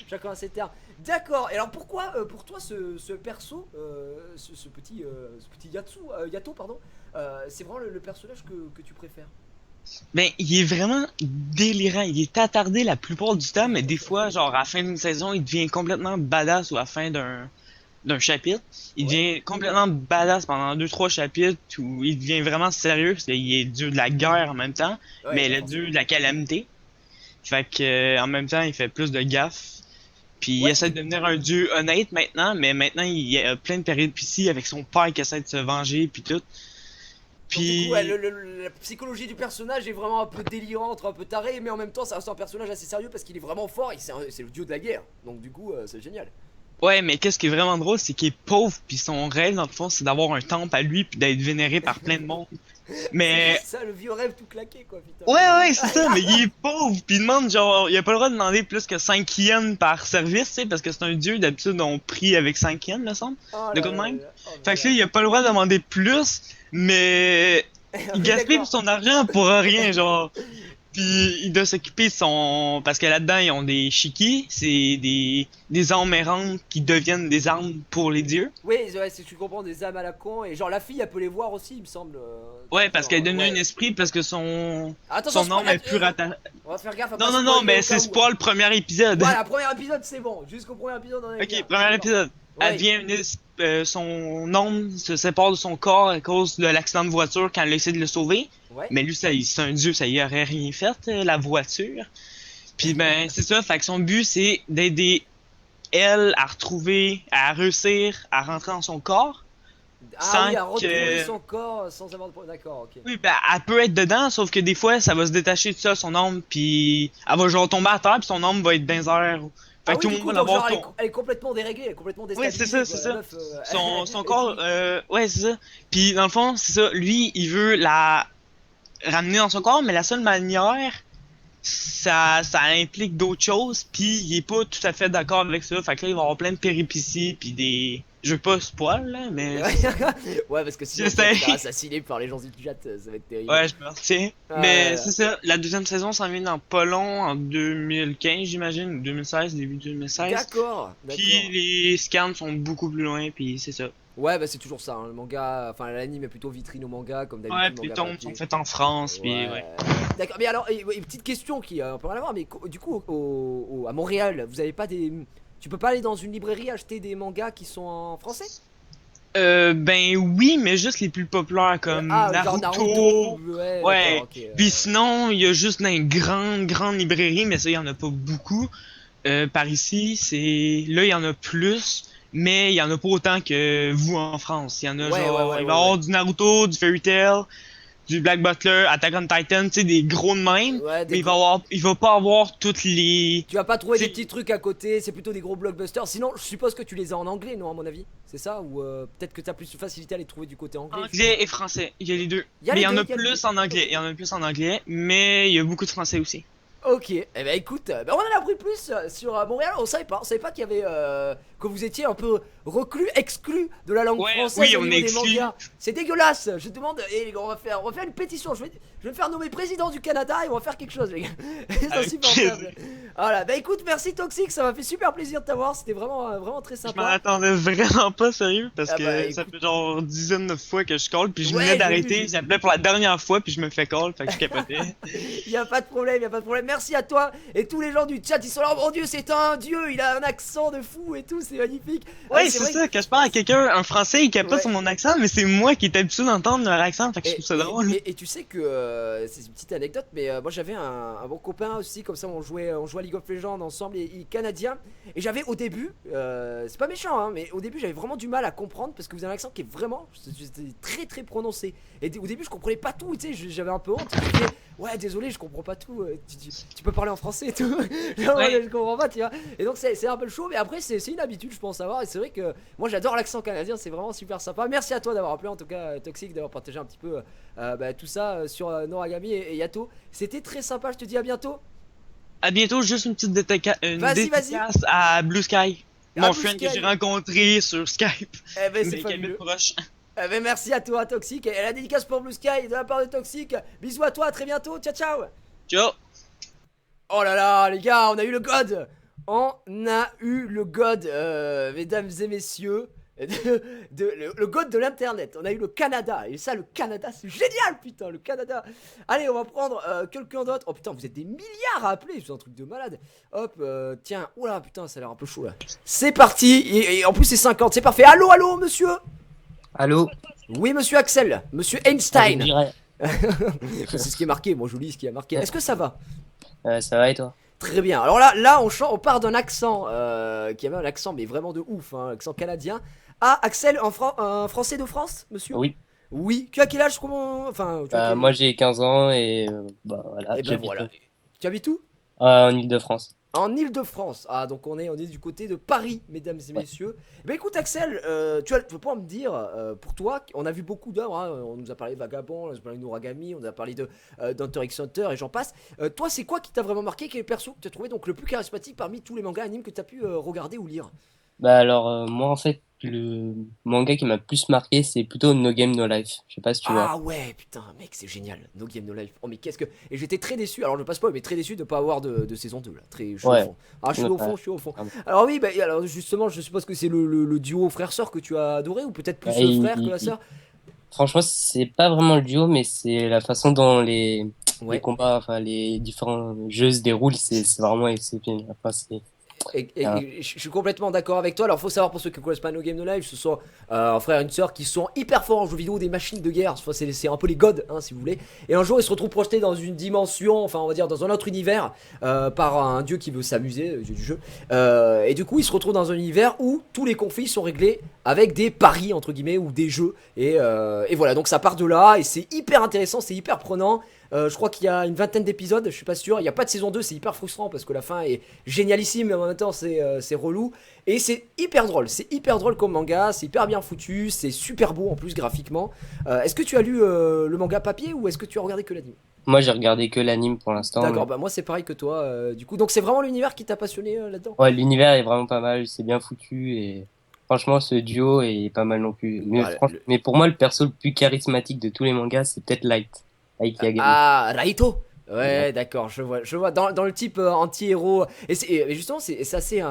chacun a ses termes. D'accord, et alors pourquoi, pour toi, ce perso, ce petit Yato, pardon, c'est vraiment le personnage que tu préfères? Ben, il est vraiment délirant. Il est attardé la plupart du temps, mais des fois, genre, à la fin d'une saison, il devient complètement badass ou à la fin d'un chapitre. Il devient complètement badass pendant 2-3 chapitres où il devient vraiment sérieux parce qu'il est dieu de la guerre en même temps, Ouais, mais le forcément. dieu de la calamité. Fait que, en même temps, il fait plus de gaffes. Puis il Ouais. essaie de devenir un dieu honnête maintenant, mais maintenant, il y a plein de péripéties avec son père qui essaie de se venger, puis tout. Donc, du Puis... coup, ouais, la psychologie du personnage est vraiment un peu délirante, un peu taré, mais en même temps, ça reste un personnage assez sérieux parce qu'il est vraiment fort et c'est le dieu de la guerre. Donc, du coup, c'est génial. Ouais, mais qu'est-ce qui est vraiment drôle, c'est qu'il est pauvre, puis son rêve, dans le fond, c'est d'avoir un temple à lui, puis d'être vénéré par plein de monde. Mais... C'est ça, le vieux rêve tout claqué, quoi, putain. Ouais, c'est ça, mais il est pauvre, puis il demande, genre, il a pas le droit de demander plus que 5 yens par service, tu sais, parce que c'est un dieu, d'habitude, on prie avec 5 yens, me semble. Oh De là quoi de là même? là là. Oh, Fait que là, il a pas le droit de demander plus, mais... Il gaspille D'accord. son argent pour rien, genre. Puis il doit s'occuper de son... Parce que là-dedans, ils ont des shiki, c'est des âmes errantes qui deviennent des armes pour les dieux. Oui, ouais, si tu comprends, des âmes à la con, et genre la fille, elle peut les voir aussi, il me semble. Ouais, parce qu'elle est devenue ouais. un esprit, parce que son Attention, âme est plus rattachée. On va faire gaffe à Non, pas non, non, spoiler mais au c'est cas où, pas le premier épisode. Voilà, premier épisode, c'est bon. Jusqu'au premier épisode, on est bien. Ok, premier épisode. Ouais. Elle devient son âme se sépare de son corps à cause de l'accident de voiture quand elle essaie de le sauver. Ouais. Mais lui, c'est un dieu, ça y aurait rien fait, la voiture. Puis ben, c'est ça, fait que son but, c'est d'aider elle à retrouver, à réussir à rentrer dans son corps. Ah sans oui, à retrouver que- son corps sans avoir de problème. D'accord, ok. Oui, ben, elle peut être dedans, sauf que des fois, ça va se détacher de ça, son âme, puis elle va genre tomber à terre, puis son âme va être dans les airs. Fait Ah que oui, tout le du monde coup, va donc, genre, l'avoir elle est complètement déréglée, elle est complètement Oui, déstabilisée. c'est ça, quoi. c'est La ça. meuf, Son corps, ouais, c'est ça. Puis dans le fond, c'est ça. Lui, il veut la ramener dans son corps, mais la seule manière, ça implique d'autres choses. Puis il est pas tout à fait d'accord avec ça. Fait que là, il va avoir plein de péripéties, puis des... Je veux pas spoil, là, mais... Ouais, parce que sinon, Je tu vas te sais. faire assassiner par les gens du chat, ça va être terrible. Ouais, je me retiens. Ah, Mais ouais. c'est ça. La deuxième saison s'en vient dans pas long, en 2015, j'imagine, ou 2016, début 2016. D'accord, Puis les scans sont beaucoup plus loin, puis c'est ça. Ouais, bah c'est toujours ça, hein, le manga, enfin l'anime est plutôt vitrine au manga, comme Ouais, d'habitude, puis manga tombes papier. sont faites en France, puis ouais. D'accord, mais alors, une petite question qui a un peu rien à voir, mais du coup, à Montréal, vous avez pas des... Tu peux pas aller dans une librairie acheter des mangas qui sont en français? Ben oui, mais juste les plus populaires comme Genre Naruto. ouais, d'accord, Ouais. ok. Puis sinon, il y a juste dans une grande librairie, mais ça, il y en a pas beaucoup. Par ici, là, il y en a plus, mais il y en a pas autant que vous en France. Il y en a genre, il va y avoir du Naruto, du Fairy Tail, du Black Butler, Attack on Titan, tu sais, des gros de même, Ouais, mais il va pas avoir toutes les... Tu vas pas trouver des C'est- petits trucs à côté, c'est plutôt des gros blockbusters. Sinon, je suppose que tu les as en anglais, non, à mon avis? C'est ça? Ou peut-être que t'as plus de facilité à les trouver du côté anglais? Anglais et français, il y a les deux. Il y a Mais les il y en deux, a il y a les plus deux. en anglais, il y en a plus en anglais, mais il y a beaucoup de français aussi. Ok, eh ben écoute, on en a appris plus sur Montréal. On savait pas qu'il y avait que vous étiez un peu reclus, exclus de la langue Ouais, française oui, au on niveau est des exclus. mangas. C'est dégueulasse. Je demande, et on va faire une pétition. Je vais me faire nommer président du Canada et on va faire quelque chose, les gars. C'est Avec insupportable. Voilà, bah écoute, merci Toxic, ça m'a fait super plaisir de t'avoir. C'était vraiment très Je m'en sympa. attendais vraiment pas sérieux parce Ah que bah, ça écoute. fait genre dizaines de fois que je call puis je Ouais, venais j'ai d'arrêter, vu. j'appelais pour la dernière fois puis je me fais call, fait que je capotais. Y a pas de problème, y a pas de problème. Merci à toi et tous les gens du chat. Ils sont là, oh mon dieu, c'est un dieu. Il a un accent de fou et tout, c'est magnifique. Ouais, c'est vrai ça, quand je parle à quelqu'un en français, il capote Ouais. sur mon accent, mais c'est moi qui est habitué d'entendre leur accent, fait que je Et, trouve ça drôle. et tu sais que c'est une petite anecdote, mais moi j'avais un bon copain aussi, comme ça on jouait à League of Legends ensemble, il est canadien. Et j'avais au début, c'est pas méchant, hein, mais au début j'avais vraiment du mal à comprendre parce que vous avez un accent qui est vraiment c'était très prononcé. Et au début je comprenais pas tout, tu sais, j'avais un peu honte. Je disais, ouais, désolé, je comprends pas tout. Tu peux parler en français et tout. Genre, Ouais. je comprends pas, tu vois. Et donc c'est un peu chaud, mais après c'est une habitude, je pense avoir. Et c'est vrai que moi j'adore l'accent canadien, c'est vraiment super sympa. Merci à toi d'avoir appelé en tout cas Toxic, d'avoir partagé un petit peu tout ça sur Noragami et Yato. C'était très sympa, je te dis à bientôt. À bientôt, juste une petite Vas-y. dédicace à Blue Sky, mon Blue friend que Sky. j'ai rencontré sur Skype, Eh ben c'est mais qui habite fabuleux. proche. Eh ben merci à toi Toxic. Et la dédicace pour Blue Sky de la part de Toxic. Bisous à toi, à très bientôt. Ciao ciao. Ciao! Oh là là, les gars, on a eu le God. On a eu le God, mesdames et messieurs. Le God de l'internet. On a eu le Canada. Et ça, le Canada, c'est génial, putain, le Canada. Allez, on va prendre quelqu'un d'autre. Oh putain, vous êtes des milliards à appeler. C'est un truc de malade. Hop, tiens. Oula, putain, ça a l'air un peu chaud là. C'est parti. Et en plus, c'est 50. C'est parfait. Allô, allô, monsieur. Allô. Oui, monsieur Axel. Monsieur Einstein. Je dirais. C'est ce qui est marqué. Moi, je vous lis ce qui est marqué. Est-ce que ça va? Ça va et toi? Très bien. Alors là, on part d'un accent qui avait un accent, mais vraiment de ouf, hein, accent canadien. Ah, Axel, un français de France, monsieur? Oui. Oui. Tu as quel âge? Comment... Enfin, tu as quel- Moi j'ai 15 ans et bah voilà, Eh ben j'habite voilà. Tu habites où? en Île-de-France. En Île-de-France. Ah, donc on est du côté de Paris, mesdames et Ouais. messieurs. Eh ben écoute, Axel, tu peux pas me dire, pour toi, on a vu beaucoup d'œuvres, hein, on nous a parlé de Vagabond, on nous a parlé de Noragami, on nous a parlé d'Hunter x Hunter et j'en passe. Toi, c'est quoi qui t'a vraiment marqué? Quel perso que tu as trouvé donc le plus charismatique parmi tous les mangas animes que tu as pu regarder ou lire? Bah alors moi en fait le manga qui m'a plus marqué c'est plutôt No Game No Life. Je sais pas si tu vois. Ah ouais, putain, mec, c'est génial. No Game No Life. Oh, mais qu'est-ce que. Et j'étais très déçu, alors je passe pas, mais très déçu de pas avoir de saison 2 là. Je suis Ouais. au fond. Ah, je suis au fond, je suis au fond. Pardon. Alors, oui, bah, alors justement, je suppose que c'est le duo frère-sœur que tu as adoré, ou peut-être plus Ouais, le frère que la sœur. Franchement c'est pas vraiment le duo mais c'est la façon dont les Ouais. combats, enfin les différents jeux se déroulent, c'est vraiment exceptionnel. Enfin, c'est Ah. Et je suis complètement d'accord avec toi. Alors, faut savoir pour ceux qui ne connaissent pas No Game No Life, ce sont un frère et une sœur qui sont hyper forts en jeux vidéo, des machines de guerre. Enfin, c'est un peu les gods, hein, si vous voulez. Et un jour, ils se retrouvent projetés dans une dimension, enfin, on va dire dans un autre univers, par un dieu qui veut s'amuser, le dieu du jeu. Et du coup, ils se retrouvent dans un univers où tous les conflits sont réglés avec des paris, entre guillemets, ou des jeux. Et voilà, donc ça part de là, et c'est hyper intéressant, c'est hyper prenant. Je crois qu'il y a une vingtaine d'épisodes, je suis pas sûr. Il n'y a pas de saison 2, c'est hyper frustrant parce que la fin est génialissime, mais en même temps c'est relou. Et c'est hyper drôle comme manga, c'est hyper bien foutu, c'est super beau en plus graphiquement. Est-ce que tu as lu le manga papier ou est-ce que tu as regardé que l'anime? moi j'ai regardé que l'anime pour l'instant. D'accord, bah moi c'est pareil que toi du coup. Donc c'est vraiment l'univers qui t'a passionné là-dedans? Ouais, l'univers est vraiment pas mal, c'est bien foutu et franchement ce duo est pas mal non plus. Mais, Voilà, mais pour moi le perso le plus charismatique de tous les mangas c'est peut-être Light. Light Yagami. Ah, Raito. Ouais, d'accord, je vois. Dans le type anti-héros. Et justement, c'est assez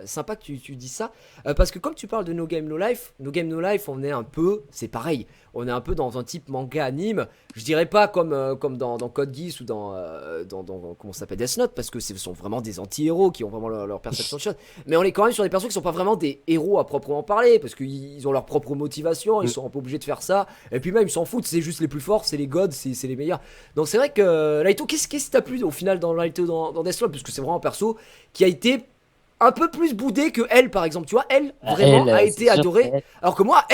sympa que tu dis ça. Parce que comme tu parles de No Game No Life, No Game No Life, on est un peu. C'est pareil. On est un peu dans un type manga anime. Je dirais pas comme dans Code Geass ou comment ça s'appelle, Death Note, parce que ce sont vraiment des anti-héros qui ont vraiment leur perception de choses. Mais on est quand même sur des personnes qui sont pas vraiment des héros à proprement parler. Parce qu'ils ont leur propre motivation. Ils sont un peu obligés de faire ça. Et puis même, ils s'en foutent. C'est juste les plus forts. C'est les gods. C'est les meilleurs. Donc c'est vrai que Naito, qu'est-ce qui t'a plu au final dans Naito dans Deathloop, parce que c'est vraiment un perso qui a été un peu plus boudé que elle, par exemple, tu vois, elle vraiment a été adorée, alors que moi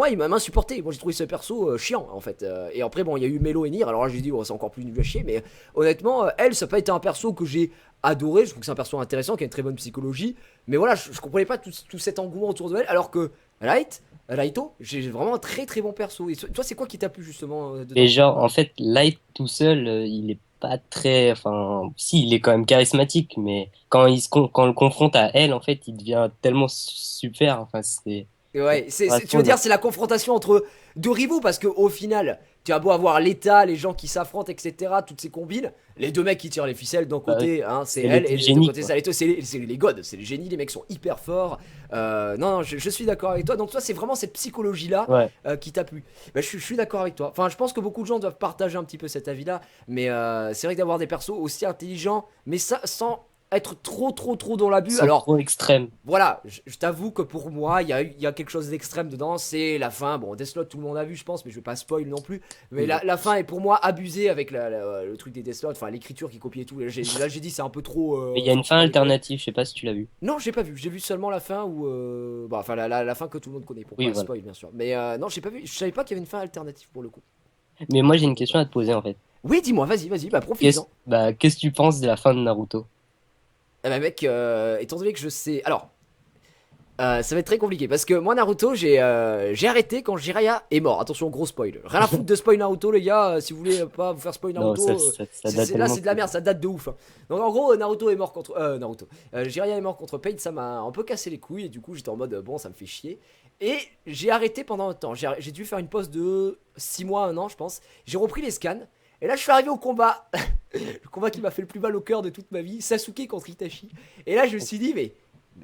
il m'a insupporté. Moi j'ai trouvé ce perso chiant en fait. Et après bon, il y a eu Melo et Nier, alors là j'ai dit c'est encore plus nul à chier, mais honnêtement elle, ça n'a pas été un perso que j'ai adoré. Je trouve que c'est un perso intéressant qui a une très bonne psychologie, mais voilà, je comprenais pas tout cet engouement autour de elle, alors que Raito, j'ai vraiment un très très bon perso. Et toi, c'est quoi qui t'a plu justement dedans? Et genre, en fait, Light tout seul, il est pas très, enfin, si, il est quand même charismatique, mais quand on le confronte à elle, en fait, il devient tellement super. Enfin, c'est. Ouais, tu veux dire c'est la confrontation entre deux rivaux, parce que au final, tu as beau avoir l'état, les gens qui s'affrontent, etc., toutes ces combines, les deux mecs qui tirent les ficelles d'un côté, hein, c'est c'est elle, les et de l'autre génies, côté quoi. c'est Leto, c'est les gods, c'est les génies, les mecs sont hyper forts. Non, je suis d'accord avec toi. Donc toi, c'est vraiment cette psychologie-là Ouais. qui t'a plu. Bah, je suis d'accord avec toi. Enfin, je pense que beaucoup de gens doivent partager un petit peu cet avis-là, mais c'est vrai que d'avoir des persos aussi intelligents, mais ça sans être trop dans l'abus. Sans Alors, trop extrême. voilà, je t'avoue que pour moi, il y a quelque chose d'extrême dedans, c'est la fin. Bon, Deathloop, tout le monde a vu, je pense, mais je vais pas spoil non plus. Mais la fin est pour moi abusée avec le truc des Deathloop, enfin l'écriture qui copie et tout. Là, j'ai dit, c'est un peu trop. Mais il y a une enfin, fin faut pas déconner. alternative, je sais pas si tu l'as vu. Non, j'ai pas vu, j'ai vu seulement la fin où. Bah, enfin, la fin que tout le monde connaît, pour Oui, pas voilà. spoil, bien sûr. Mais non, j'ai pas vu, je savais pas qu'il y avait une fin alternative pour le coup. Mais moi, j'ai une question à te poser, en fait. Oui, dis-moi, vas-y, bah, profite-en. Qu'est-ce que tu penses de la fin de Naruto? Eh ben, mec, étant donné que je sais. Alors. Ça va être très compliqué parce que moi Naruto j'ai arrêté quand Jiraiya est mort. Attention, gros spoil. Rien à foutre de spoil Naruto les gars, si vous voulez pas vous faire spoil Non, Naruto. ça date Là tellement c'est de la que- merde, ça date de ouf, hein. Donc en gros Naruto est mort contre Naruto. Jiraiya est mort contre Pain, ça m'a un peu cassé les couilles et du coup j'étais en mode bon ça me fait chier. Et j'ai arrêté pendant un temps. J'ai dû faire une pause de 6 mois, 1 an je pense. J'ai repris les scans. Et là je suis arrivé au combat. Le combat qui m'a fait le plus mal au cœur de toute ma vie. Sasuke contre Itachi. Et là je me suis dit mais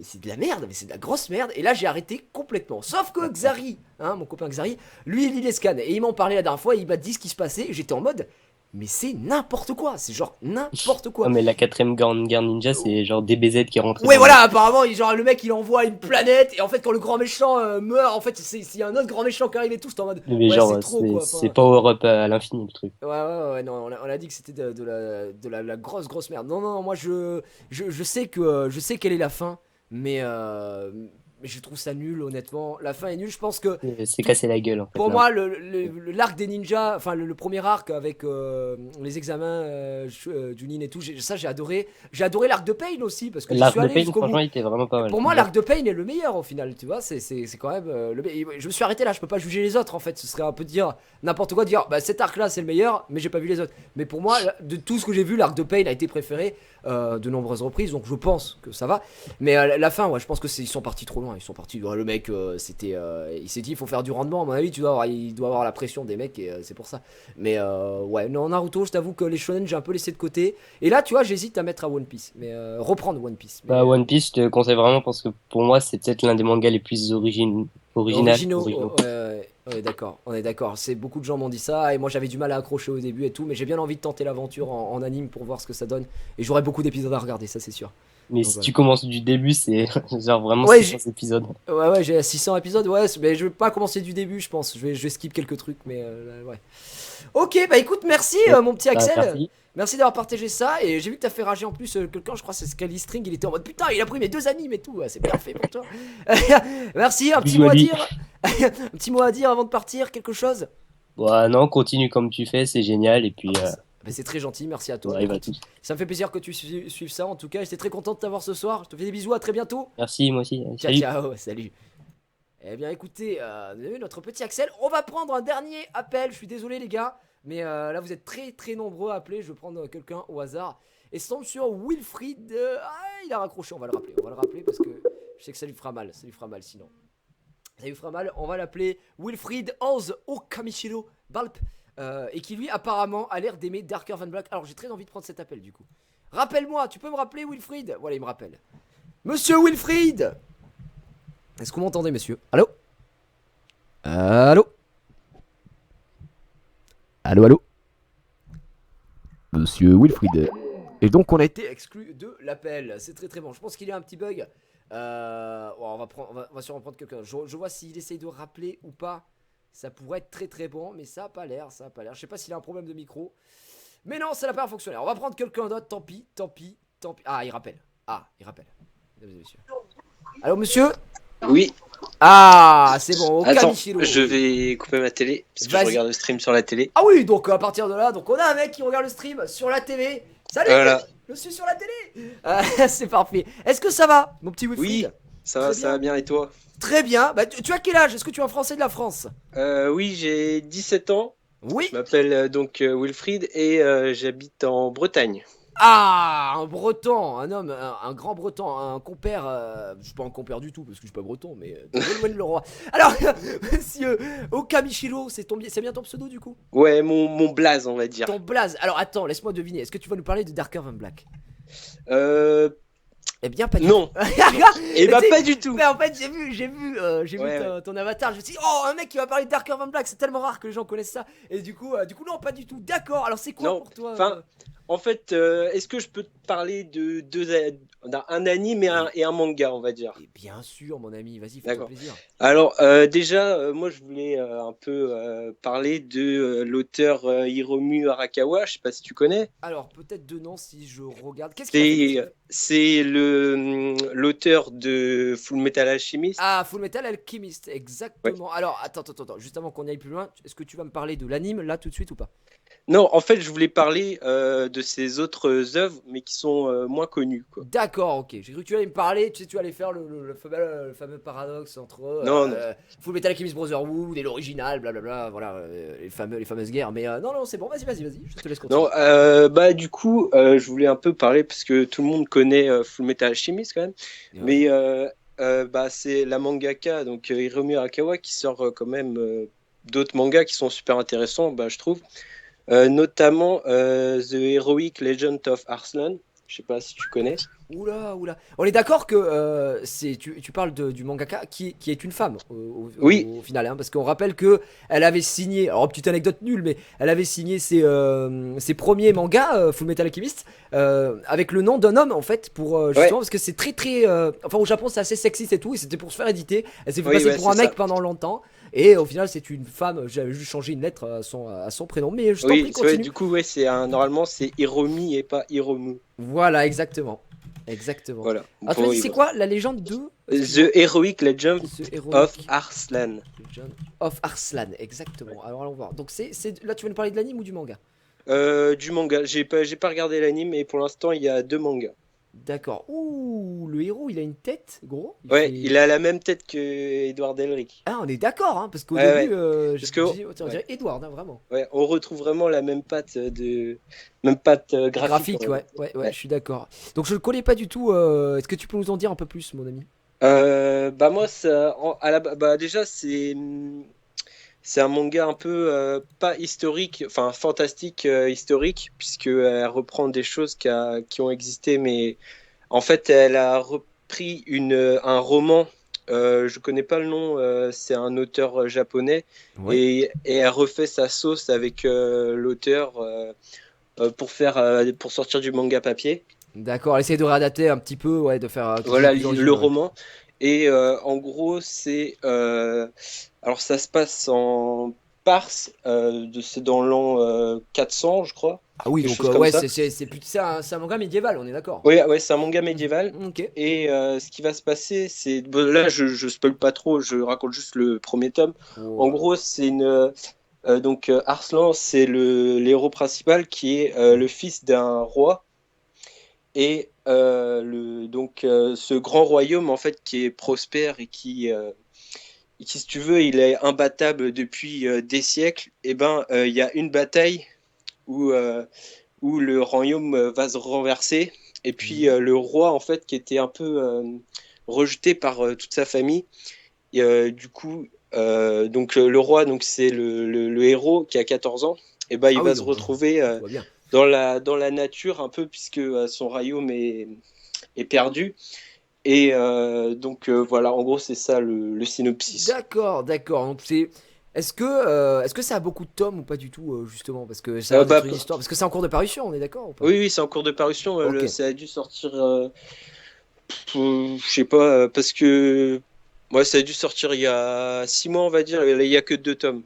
c'est de la merde, mais c'est de la grosse merde. Et là, j'ai arrêté complètement. Sauf que Xari, hein, mon copain Xari, lui, il lit les scans. Et il m'en parlait la dernière fois, il m'a dit ce qui se passait. Et j'étais en mode, mais c'est n'importe quoi. C'est genre n'importe Ah, quoi. mais la quatrième guerre ninja, c'est genre DBZ qui est rentré Ouais, dans voilà, apparemment, genre, le mec, il envoie une planète. Et en fait, quand le grand méchant meurt, en fait, s'il y a un autre grand méchant qui arrive et tout, c'est en mode, Mais ouais, genre, c'est trop, quoi. c'est Enfin, power up à l'infini, le truc. ouais, non, on a dit que c'était de la grosse merde. Non, moi, je sais je sais quelle est la fin. Mais je trouve ça nul, honnêtement. La fin est nulle. Je pense que C'est cassé la gueule, en fait. pour là. moi, l'arc des ninjas, enfin le premier arc avec les examens Junin et tout, ça j'ai adoré. J'ai adoré l'arc de Pain aussi parce que j'y L'arc suis de allé Pain, jusqu'au bout. franchement, il était vraiment pas mal. Pour moi, l'arc de Pain est le meilleur au final, tu vois. C'est quand même je me suis arrêté là. Je peux pas juger les autres en fait. Ce serait un peu dire n'importe quoi, dire bah cet arc là c'est le meilleur, mais j'ai pas vu les autres. Mais pour moi, de tout ce que j'ai vu, l'arc de Pain a été préféré de nombreuses reprises, donc je pense que ça va. Mais la fin, ouais, je pense que ils sont partis trop loin. Ils sont partis. Le mec, il s'est dit, il faut faire du rendement. À mon avis, il doit avoir la pression des mecs et c'est pour ça. Mais ouais, non, Naruto, je t'avoue que les shonen, j'ai un peu laissé de côté. Et là, tu vois, j'hésite à mettre à One Piece, mais reprendre One Piece. Mais, Bah, One Piece, je te conseille vraiment parce que pour moi, c'est peut-être l'un des mangas les plus originaux, originaux. ouais, on est d'accord. C'est beaucoup de gens m'ont dit ça et moi j'avais du mal à accrocher au début et tout, mais j'ai bien envie de tenter l'aventure en anime pour voir ce que ça donne. Et j'aurai beaucoup d'épisodes à regarder, ça c'est sûr. Mais Donc, si voilà. tu commences du début, c'est genre vraiment Ouais, 600 épisodes. Ouais, j'ai 600 épisodes, ouais, mais je vais pas commencer du début, je pense. Je vais skip quelques trucs, mais ouais. Ok, bah écoute, merci mon petit Bah, Axel. merci. Merci d'avoir partagé ça. Et j'ai vu que t'as fait rager en plus quelqu'un, je crois que c'est Scully String. Il était en mode putain, il a pris mes 2 animes et tout. Ouais, c'est bien fait pour toi. Merci, un petit Bisous mot à à lui. dire. Un petit mot à dire avant de partir, quelque chose. Bah, non, continue comme tu fais, c'est génial. Et puis, Bah, c'est très gentil, merci à toi. on arrive à Écoute, tout. ça me fait plaisir que tu suives ça en tout cas. J'étais très content de t'avoir ce soir. Je te fais des bisous, à très bientôt. Merci, moi aussi. Ciao, Salut. ciao, salut. Eh bien écoutez, vous avez vu notre petit Axel. On va prendre un dernier appel. Je suis désolé les gars, mais là vous êtes très nombreux à appeler. Je vais prendre quelqu'un au hasard. Et c'est tombe sur Wilfried. Il a raccroché, on va le rappeler parce que je sais que ça lui fera mal. Ça lui fera mal sinon. Ça lui fera mal, on va l'appeler Wilfried Oz Okamichiro Balp. et qui lui apparemment a l'air d'aimer Darker Van Black. Alors j'ai très envie de prendre cet appel du coup. Rappelle-moi, tu peux me rappeler Wilfried? Voilà, il me rappelle. Monsieur Wilfried! Est-ce que vous m'entendez, monsieur? Allô? Allô? Allô, allô? Monsieur Wilfried. Et donc on a été exclu de l'appel. C'est très très bon. Je pense qu'il y a un petit bug. On va sûrement prendre quelqu'un. Je vois s'il essaye de rappeler ou pas. Ça pourrait être très très bon, mais ça a pas l'air, ça a pas l'air. Je sais pas s'il a un problème de micro. Mais non, ça n'a pas fonctionné. On va prendre quelqu'un d'autre, tant pis, tant pis, tant pis. Ah, il rappelle. Ah, il rappelle. Mesdames et messieurs. Allô, monsieur? Oui, Ah, c'est bon, au attends, Kamichiro. je vais couper ma télé parce que je Vas-y. regarde le stream sur la télé. Ah oui, donc à partir de là, donc on a un mec qui regarde le stream sur la télé. Salut, Voilà. je suis sur la télé. C'est parfait. Est-ce que ça va, mon petit Wilfried? Oui, ça Très va bien et toi? Très bien. Bah, tu as quel âge? Est-ce que tu es un Français de la France? Oui, j'ai 17 ans, Oui. je m'appelle Wilfried et j'habite en Bretagne. Ah, un breton, un homme, un grand breton, un compère, je suis pas un compère du tout parce que je suis pas breton, mais Nolwenn Leroy. Alors, monsieur Okamichiro, c'est bien ton pseudo du coup? Ouais, mon blaze, on va dire. Ton blaze. Alors attends, laisse-moi deviner, est-ce que tu vas nous parler de Darker Van Black? Euh, Eh bien, pas du non, tout. et bah Tu sais, pas du tout. Mais en fait, j'ai vu Ouais, ton avatar. Je me suis dit, oh, un mec qui va parler de Darker Van Black, c'est tellement rare que les gens connaissent ça. Et du coup, non, pas du tout. D'accord. Alors, c'est quoi Non, pour toi enfin, en fait, est-ce que je peux te parler de d'un anime et un manga, on va dire? Et bien sûr, mon ami, vas-y, fais-toi D'accord. plaisir. Alors, déjà, moi, je voulais un peu parler de l'auteur Hiromu Arakawa. Je sais pas si tu connais. Alors, peut-être deux noms si je regarde. Qu'est-ce qu'il a fait? Qu'est-ce qu'il a fait C'est l'auteur de Full Metal Alchemist. Ah, Full Metal Alchemist, Ouais. exactement. Alors, attends, juste avant qu'on aille plus loin, est-ce que tu vas me parler de l'anime là tout de suite ou pas? Non, en fait, je voulais parler de ses autres œuvres, mais qui sont moins connues, quoi. D'accord, ok. J'ai cru que tu allais me parler, tu sais, tu allais faire le fameux paradoxe entre Non, non. Full Metal Alchemist Brotherhood et l'original, blablabla, voilà, les fameuses guerres. Mais non, c'est bon, vas-y, je te laisse continuer. Non, bah du coup, je voulais un peu parler parce que tout le monde connaît Full Metal Alchemist quand même, Ouais. mais bah c'est la mangaka donc Hiromu Arakawa qui sort quand même d'autres mangas qui sont super intéressants, bah je trouve. Notamment The Heroic Legend of Arslan. Je sais pas si tu connais. Oula. On est d'accord que tu parles du mangaka qui est une femme Oui. au final, hein, parce qu'on rappelle que elle avait signé, alors petite anecdote nulle, mais elle avait signé ses premiers mangas Full Metal Alchemist avec le nom d'un homme en fait pour justement parce que c'est très enfin au Japon c'est assez sexiste et tout et c'était pour se faire éditer. Elle s'est fait Oui, passer ouais, pour un c'est mec ça. pendant longtemps et au final c'est une femme. J'avais juste changé une lettre à son prénom, mais je t'en prie Oui, c'est vrai, continue. du coup ouais, normalement c'est Hiromi et pas Hiromu. Voilà exactement. Voilà. Ah, tu m'as dit c'est quoi la légende de The Heroic Legend The of Heroic Arslan. Legend of Arslan, exactement. Alors allons voir. Donc là tu veux nous parler de l'anime ou du manga? Du manga. J'ai pas regardé l'anime, mais pour l'instant il y a deux mangas. D'accord. Ouh, le héros il a une tête, gros. Ouais, fait- il a la même tête que Edward Elric. Ah, on est d'accord, hein, parce qu'au Ouais, début, Parce que- on dirait Edward, hein, vraiment. Ouais, on retrouve vraiment la même patte graphique. Graphique, ouais, Ouais. je suis d'accord. Donc je le connais pas du tout. Est-ce que tu peux nous en dire un peu plus, mon ami? Bah moi bah déjà c'est un manga un peu pas historique, enfin fantastique historique puisque elle reprend des choses qui ont existé, mais en fait elle a repris un roman. Je connais pas le nom, c'est un auteur japonais Ouais. et elle refait sa sauce avec l'auteur pour sortir du manga papier. D'accord, essaye de réadapter un petit peu, ouais, de faire quelque chose de Voilà plus original, le ouais. roman. Et en gros, alors ça se passe en Parse, c'est dans l'an 400, je crois. Ah oui, quelque donc chose comme ouais, ça. c'est un manga médiéval, on est d'accord. Oui, ouais, c'est un manga médiéval. Ok. Et ce qui va se passer, c'est. Bon, là, je spoil pas trop, je raconte juste le premier tome. En gros, c'est donc Arslan, c'est le héros principal qui est le fils d'un roi. Et ce grand royaume en fait qui est prospère et qui, si tu veux, il est imbattable depuis des siècles. Et ben il y a une bataille où le royaume va se renverser. Et puis le roi en fait qui était un peu rejeté par toute sa famille. Et, du coup donc le roi donc c'est le héros qui a 14 ans. et bah il Ah va oui, se donc, retrouver tout va bien. dans la nature un peu puisque son royaume est perdu. Et donc voilà, en gros c'est ça le synopsis. D'accord, d'accord. Donc c'est. Est-ce que ça a beaucoup de tomes ou pas du tout, justement? Parce que ça a l'air Bah, d'être une histoire. Parce que c'est en cours de parution, on est d'accord ou pas? oui, oui, c'est en cours de parution. Ok. Ça a dû sortir, je sais pas, parce que ouais, ça a dû sortir il y a 6 mois, on va dire. Et là, il y a que 2 tomes.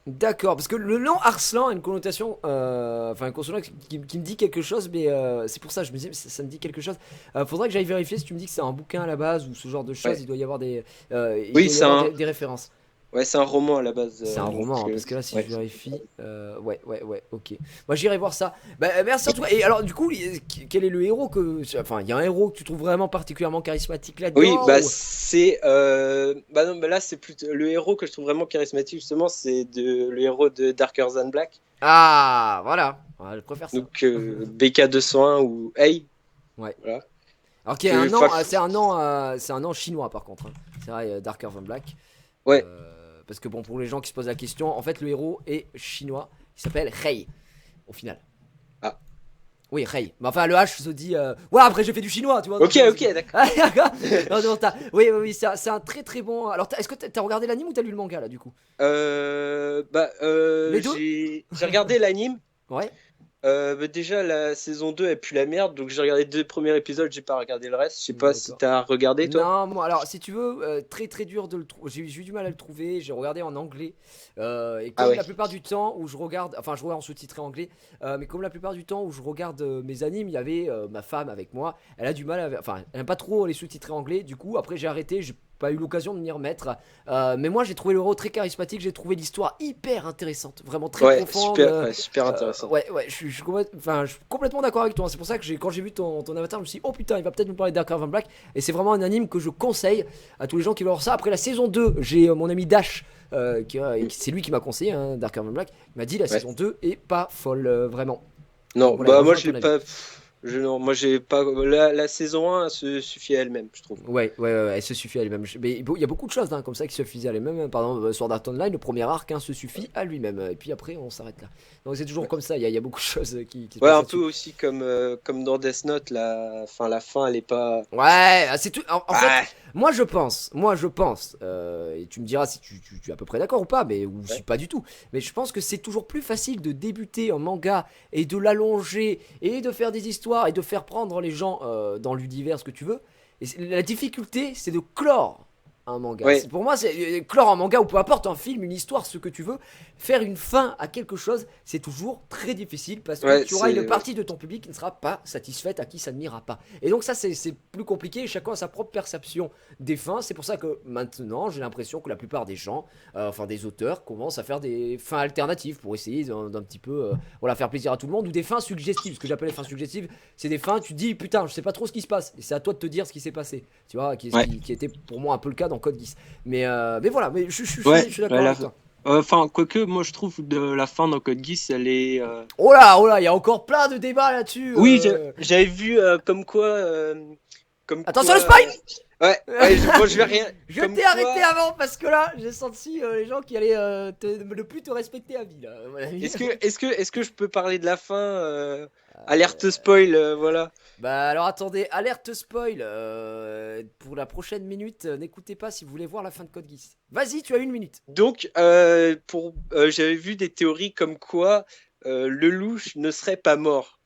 D'accord, parce que le nom Arslan a une connotation, enfin une consonance qui me dit quelque chose, mais c'est pour ça je me disais, ça me dit quelque chose. Faudrait que j'aille vérifier si tu me dis que c'est un bouquin à la base ou ce genre de choses, Ouais. il doit y avoir il Oui, doit y avoir des références. c'est un roman à la base. C'est un Donc, roman, hein, parce que là, si ouais. je vérifie, ouais, ok. Moi, j'irai voir ça. Bah, merci en tout cas. Et alors, du coup, quel est le héros enfin, il y a un héros que tu trouves vraiment particulièrement charismatique Oui, là-dedans bah ou- c'est, bah non, bah là c'est plutôt le héros que je trouve vraiment charismatique justement, c'est le héros de Darker Than Black. Ah, voilà. Ouais, je préfère ça. Donc BK201 ou Hey, Ouais. voilà. Alors, qu'il y a un Que, nom, enfin, c'est un nom chinois par contre, hein. C'est vrai, Darker Than Black. ouais. Parce que bon, pour les gens qui se posent la question, en fait, le héros est chinois. Il s'appelle Rei, au final. Ah. Oui, Rei. Mais enfin, le H se dit. Ouais, après, j'ai fait du chinois, tu vois. Ok, donc, ok, d'accord. Ah, d'accord. Non, non, oui, c'est un très très bon. Alors, est-ce que t'as regardé l'anime ou t'as lu le manga là, du coup? Les deux. J'ai regardé l'anime. Ouais. Bah, déjà la saison 2 elle pue la merde, donc j'ai regardé les 2 premiers épisodes, j'ai pas regardé le reste. Je sais pas si D'accord. t'as regardé toi. Non, moi, alors, si tu veux, très très dur de le trouver. J'ai eu du mal à le trouver. J'ai regardé en anglais. Et Ah comme ouais. la plupart du temps où je regarde. Enfin, je regarde en sous-titré anglais. Mais comme la plupart du temps où je regarde mes animes, il y avait ma femme avec moi. Elle a du mal à. Enfin, elle aime pas trop les sous-titrés anglais. Du coup, après, j'ai arrêté. J'ai pas eu l'occasion de m'y remettre. Mais moi, j'ai trouvé le héros très charismatique. J'ai trouvé l'histoire hyper intéressante. Vraiment très Ouais, profonde. super intéressant. Ouais, je suis complètement d'accord avec toi. C'est pour ça que quand j'ai vu ton avatar, je me suis dit, oh putain, il va peut-être nous parler de Dark Van Black. Et c'est vraiment un anime que je conseille à tous les gens qui veulent voir ça. Après la saison 2, j'ai mon ami Dash, c'est lui qui m'a conseillé, hein, Dark Van Black. Il m'a dit la saison 2 est pas folle, vraiment. Non, Donc, voilà, bah moi rejoins je l'ai ton pas. Non, moi j'ai pas. La saison 1 elle se suffit à elle-même, je trouve. Ouais, elle se suffit à elle-même. Mais bon, il y a beaucoup de choses, hein, comme ça qui se suffisent à elle-même. Par exemple, Sword Art Online, le premier arc, hein, se suffit à lui-même. Et puis après, on s'arrête là. Donc c'est toujours comme ça. Il y a beaucoup de choses qui se Ouais, passent un peu là-dessus. aussi comme dans Death Note, la fin elle est pas. Ouais, c'est tout. En fait, Ouais. moi je pense, et tu me diras si tu es à peu près d'accord ou pas, mais ou si pas du tout. Mais je pense que c'est toujours plus facile de débuter en manga et de l'allonger et de faire des histoires et de faire prendre les gens dans l'univers, ce que tu veux. Et la difficulté, c'est de clore un manga. Ouais. Pour moi, c'est clore un manga ou peu importe un film, une histoire, ce que tu veux. Faire une fin à quelque chose, c'est toujours très difficile parce que Ouais, tu auras c'est- une partie de ton public qui ne sera pas satisfaite, à qui ça ne n'ira pas. Et donc ça, c'est plus compliqué. Et chacun a sa propre perception des fins. C'est pour ça que maintenant, j'ai l'impression que la plupart des gens, enfin des auteurs, commencent à faire des fins alternatives pour essayer d'un petit peu, voilà, faire plaisir à tout le monde ou des fins suggestives. Ce que j'appelle les fins suggestives, c'est des fins. Tu te dis putain, je sais pas trop ce qui se passe. Et c'est à toi de te dire ce qui s'est passé. Tu vois, Ouais. qui était pour moi un peu le cas dans Code 10. Mais voilà, mais Ouais, je suis d'accord ouais, avec toi. Enfin, quoique, moi je trouve de la fin dans Code Geass, elle est. Oh là, il y a encore plein de débats là-dessus. Oui, j'avais vu comme quoi. Attention le spoil. Ouais, bon, je vais rien. Je comme t'ai quoi- arrêté avant parce que là, j'ai senti les gens qui allaient ne plus te respecter à vie là. à mon avis. Est-ce que je peux parler de la fin alerte spoil, voilà. Bah alors attendez, alerte spoil pour la prochaine minute. N'écoutez pas si vous voulez voir la fin de Code Geass. Vas-y, tu as une minute. Donc, j'avais vu des théories comme quoi le louche ne serait pas mort.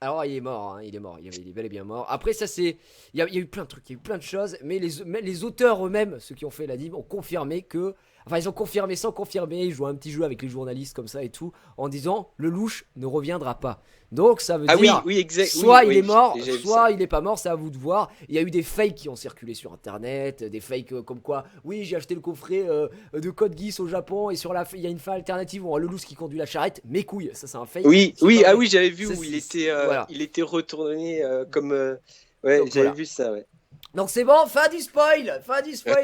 Alors il est mort, hein, il est mort, il est bel et bien mort. Après ça c'est, il y a eu plein de trucs, il y a eu plein de choses, mais les auteurs eux-mêmes, ceux qui ont fait l'anime, ont confirmé que, enfin ils ont confirmé sans confirmer, ils jouent un petit jeu avec les journalistes comme ça et tout, en disant le louche ne reviendra pas. Donc ça veut Ah dire, oui, exact. soit oui, il est mort, j'ai vu soit ça. il est pas mort, c'est à vous de voir. Il y a eu des fakes qui ont circulé sur internet, des fakes comme quoi, oui j'ai acheté le coffret de Code Geass au Japon et sur il y a une fin alternative où on voit le louche qui conduit la charrette, mes couilles, ça c'est un fake. Oui, C'est oui, pas ah vrai. oui, j'avais vu Ça, où voilà. il était retourné comme. Ouais, Donc, j'avais voilà. vu ça, ouais. Donc c'est bon, fin du spoil,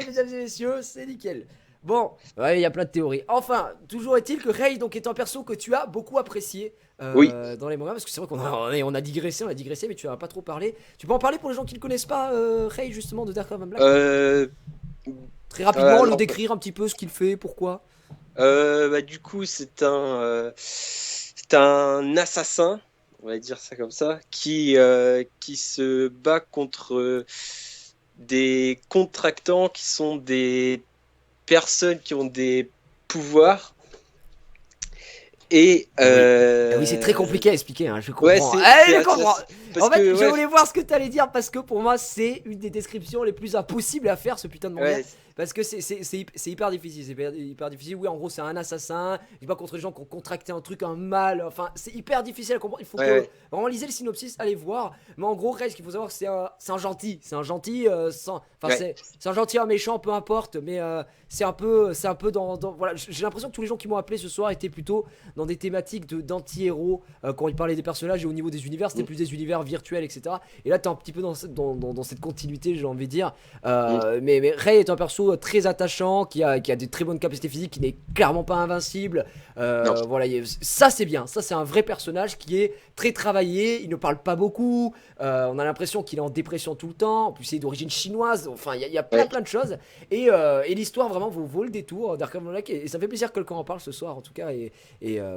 mesdames et messieurs, c'est nickel. Bon, ouais, il y a plein de théories. Enfin, toujours est-il que Rei donc est un perso que tu as beaucoup apprécié Oui. dans les mangas, parce que c'est vrai on a digressé, mais tu n'as pas trop parlé. Tu peux en parler pour les gens qui ne connaissent pas Rei justement de Dark Van Black. Très rapidement, alors, le décrire un petit peu ce qu'il fait, pourquoi. Bah, du coup, t'as un assassin, on va dire ça comme ça, qui se bat contre des contractants qui sont des personnes qui ont des pouvoirs. Et Oui, c'est très compliqué à expliquer, hein, je comprends. Ouais, Je comprends. parce En fait, que, je ouais, voulais voir ce que t'allais dire parce que pour moi, c'est une des descriptions les plus impossibles à faire, ce putain de manga. ouais, Parce que c'est hyper difficile. C'est hyper difficile. Oui, en gros, c'est un assassin. Il va contre les gens qui ont contracté un truc, un mal. Enfin, c'est hyper difficile à comprendre. Il faut ouais. vraiment lisez le synopsis, allez voir. Mais en gros, ce qu'il faut savoir, c'est un gentil. C'est un gentil sans. Enfin, Ouais. c'est un gentil, un méchant, peu importe. Mais c'est un peu voilà. J'ai l'impression que tous les gens qui m'ont appelé ce soir étaient plutôt dans des thématiques d'anti-héros. Quand ils parlaient des personnages et au niveau des univers, c'était plus des univers virtuels, etc. Et là, t'es un petit peu dans cette continuité, j'ai envie de dire. Mais Rei est un perso très attachant, qui a des très bonnes capacités physiques, qui n'est clairement pas invincible. Non. Voilà, ça c'est bien. Ça c'est un vrai personnage qui est très travaillé. Il ne parle pas beaucoup. On a l'impression qu'il est en dépression tout le temps. En plus, il est d'origine chinoise. Enfin, il y a plein de choses. Et l'histoire vraiment vaut le détour d'Arkham Knight. Et ça fait plaisir que le camp en parle ce soir, en tout cas. Et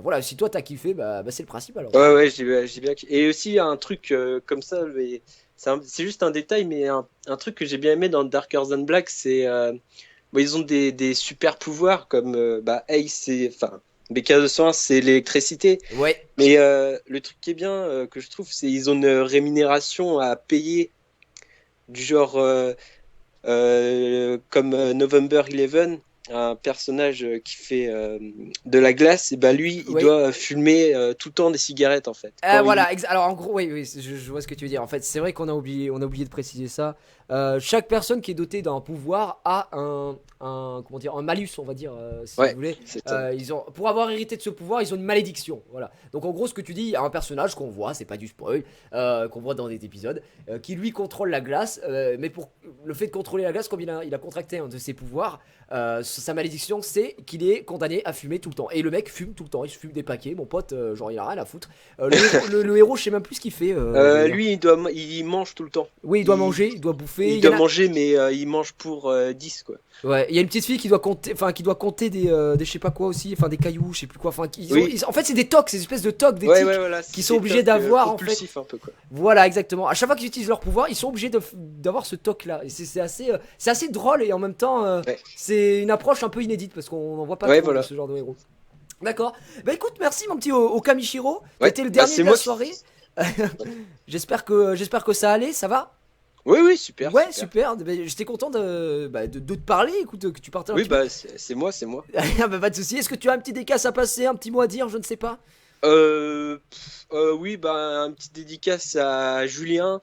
voilà, si toi t'as kiffé, bah c'est le principe alors. Ouais, j'ai bien. Et aussi, il y a un truc comme ça, c'est juste un détail, mais un truc que j'ai bien aimé dans Darker Than Black, c'est. Ils ont des super pouvoirs, comme Ace, enfin, BK201, c'est l'électricité. Ouais. Mais le truc qui est bien, que je trouve, c'est qu'ils ont une rémunération à payer, du genre comme November 11. Un personnage qui fait de la glace, et lui, il Oui. doit fumer tout le temps des cigarettes en fait. Quand Voilà, alors en gros, oui, je vois ce que tu veux dire. En fait, c'est vrai qu'on a oublié de préciser ça. Chaque personne qui est dotée d'un pouvoir a comment dire, un malus, on va dire, si Ouais, vous voulez. c'est ça. Pour avoir hérité de ce pouvoir, ils ont une malédiction. Voilà. Donc en gros, ce que tu dis, il y a un personnage qu'on voit, c'est pas du spoil, qu'on voit dans des épisodes, qui lui contrôle la glace. Mais pour le fait de contrôler la glace, comme il a contracté un de ses pouvoirs, sa malédiction, c'est qu'il est condamné à fumer tout le temps. Et le mec fume tout le temps. Il se fume des paquets, mon pote, genre il a rien à foutre. Le héros, je sais même plus ce qu'il fait. Lui, il mange tout le temps. Oui, il doit manger, il doit bouffer. Il y doit en a- manger, mais il mange pour 10, quoi. Ouais, il y a une petite fille qui doit compter des je sais pas quoi aussi, enfin des cailloux, je sais plus quoi. Enfin, Oui. en fait, c'est des tocs, c'est des espèces de tocs, des Ouais, tics. voilà. qui c'est sont des obligés tocs, d'avoir, en fait. compulsifs, un peu, quoi. Voilà, exactement. À chaque fois qu'ils utilisent leur pouvoir, ils sont obligés d'avoir ce toc-là. Et c'est assez drôle et en même temps, Ouais. c'est une approche un peu inédite parce qu'on n'en voit pas Ouais, trop voilà. de ce genre de héros. D'accord. Bah écoute, merci mon petit Okamichiro. Ouais, T'étais le bah, dernier c'est de la moi qui- soirée. J'espère que ça allait, ça va. Oui, super. Ouais, super. Bah, j'étais content de te parler. Écoute, que tu partais un Oui, petit peu. c'est moi. Bah, pas de soucis. Est-ce que tu as un petit dédicace à passer, un petit mot à dire, je ne sais pas. Oui, un petit dédicace à Julien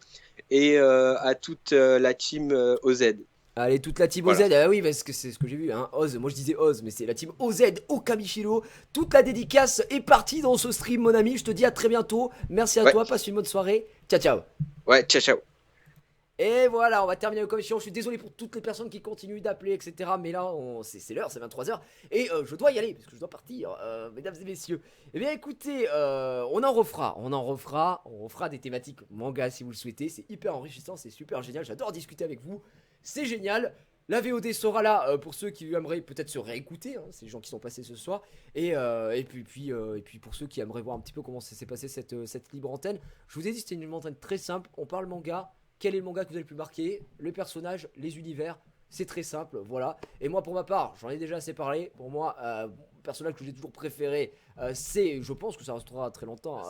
et à toute la team OZ. Allez, toute la team Voilà. OZ, ah oui, parce que c'est ce que j'ai vu, hein. Oz, moi je disais Oz, mais c'est la team OZ Okamichiro. Toute la dédicace est partie dans ce stream, mon ami. Je te dis à très bientôt. Merci à Ouais. toi, passe une bonne soirée. Ciao, ciao. Ouais, ciao. Et voilà, on va terminer la commission. Je suis désolé pour toutes les personnes qui continuent d'appeler, etc. Mais là, c'est l'heure, c'est 23h. Et je dois y aller, parce que je dois partir, mesdames et messieurs. Eh bien, écoutez, on en refera. On refera des thématiques manga si vous le souhaitez. C'est hyper enrichissant, c'est super génial. J'adore discuter avec vous. C'est génial. La VOD sera là pour ceux qui aimeraient peut-être se réécouter, hein, ces gens qui sont passés ce soir. Et puis pour ceux qui aimeraient voir un petit peu comment s'est passé cette libre antenne, je vous ai dit c'était une libre antenne très simple. On parle manga. Quel est le manga que vous avez le plus marqué? Le personnage, les univers, c'est très simple, voilà. Et moi pour ma part, j'en ai déjà assez parlé. Pour moi, le personnage que j'ai toujours préféré, c'est, je pense que ça restera très longtemps,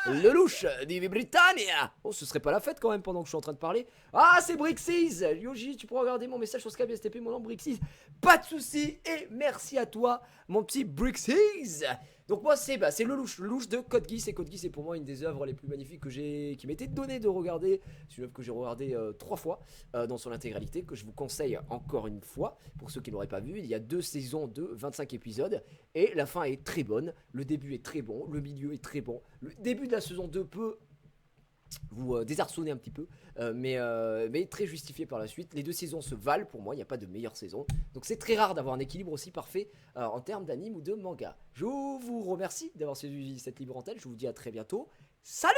le louche d'Ivi Britannia. Oh, ce serait pas la fête quand même pendant que je suis en train de parler. Ah, c'est Brixis. Yoji, tu pourras regarder mon message sur Skype STP, mon nom Brixis. Pas de soucis et merci à toi, mon petit Brixis. Donc moi c'est le louche de Code Geass. Et Code Geass c'est pour moi une des œuvres les plus magnifiques qui m'était donné de regarder. C'est une œuvre que j'ai regardée 3 fois dans son intégralité, que je vous conseille encore une fois pour ceux qui n'auraient pas vu. Il y a 2 saisons de 25 épisodes et la fin est très bonne, le début est très bon, le milieu est très bon. Le début de la saison 2 peut vous désarçonner un petit peu, mais très justifié par la suite. Les 2 saisons se valent pour moi, il n'y a pas de meilleure saison. Donc c'est très rare d'avoir un équilibre aussi parfait en termes d'anime ou de manga. Je vous remercie d'avoir suivi cette libre antenne, je vous dis à très bientôt. Salut!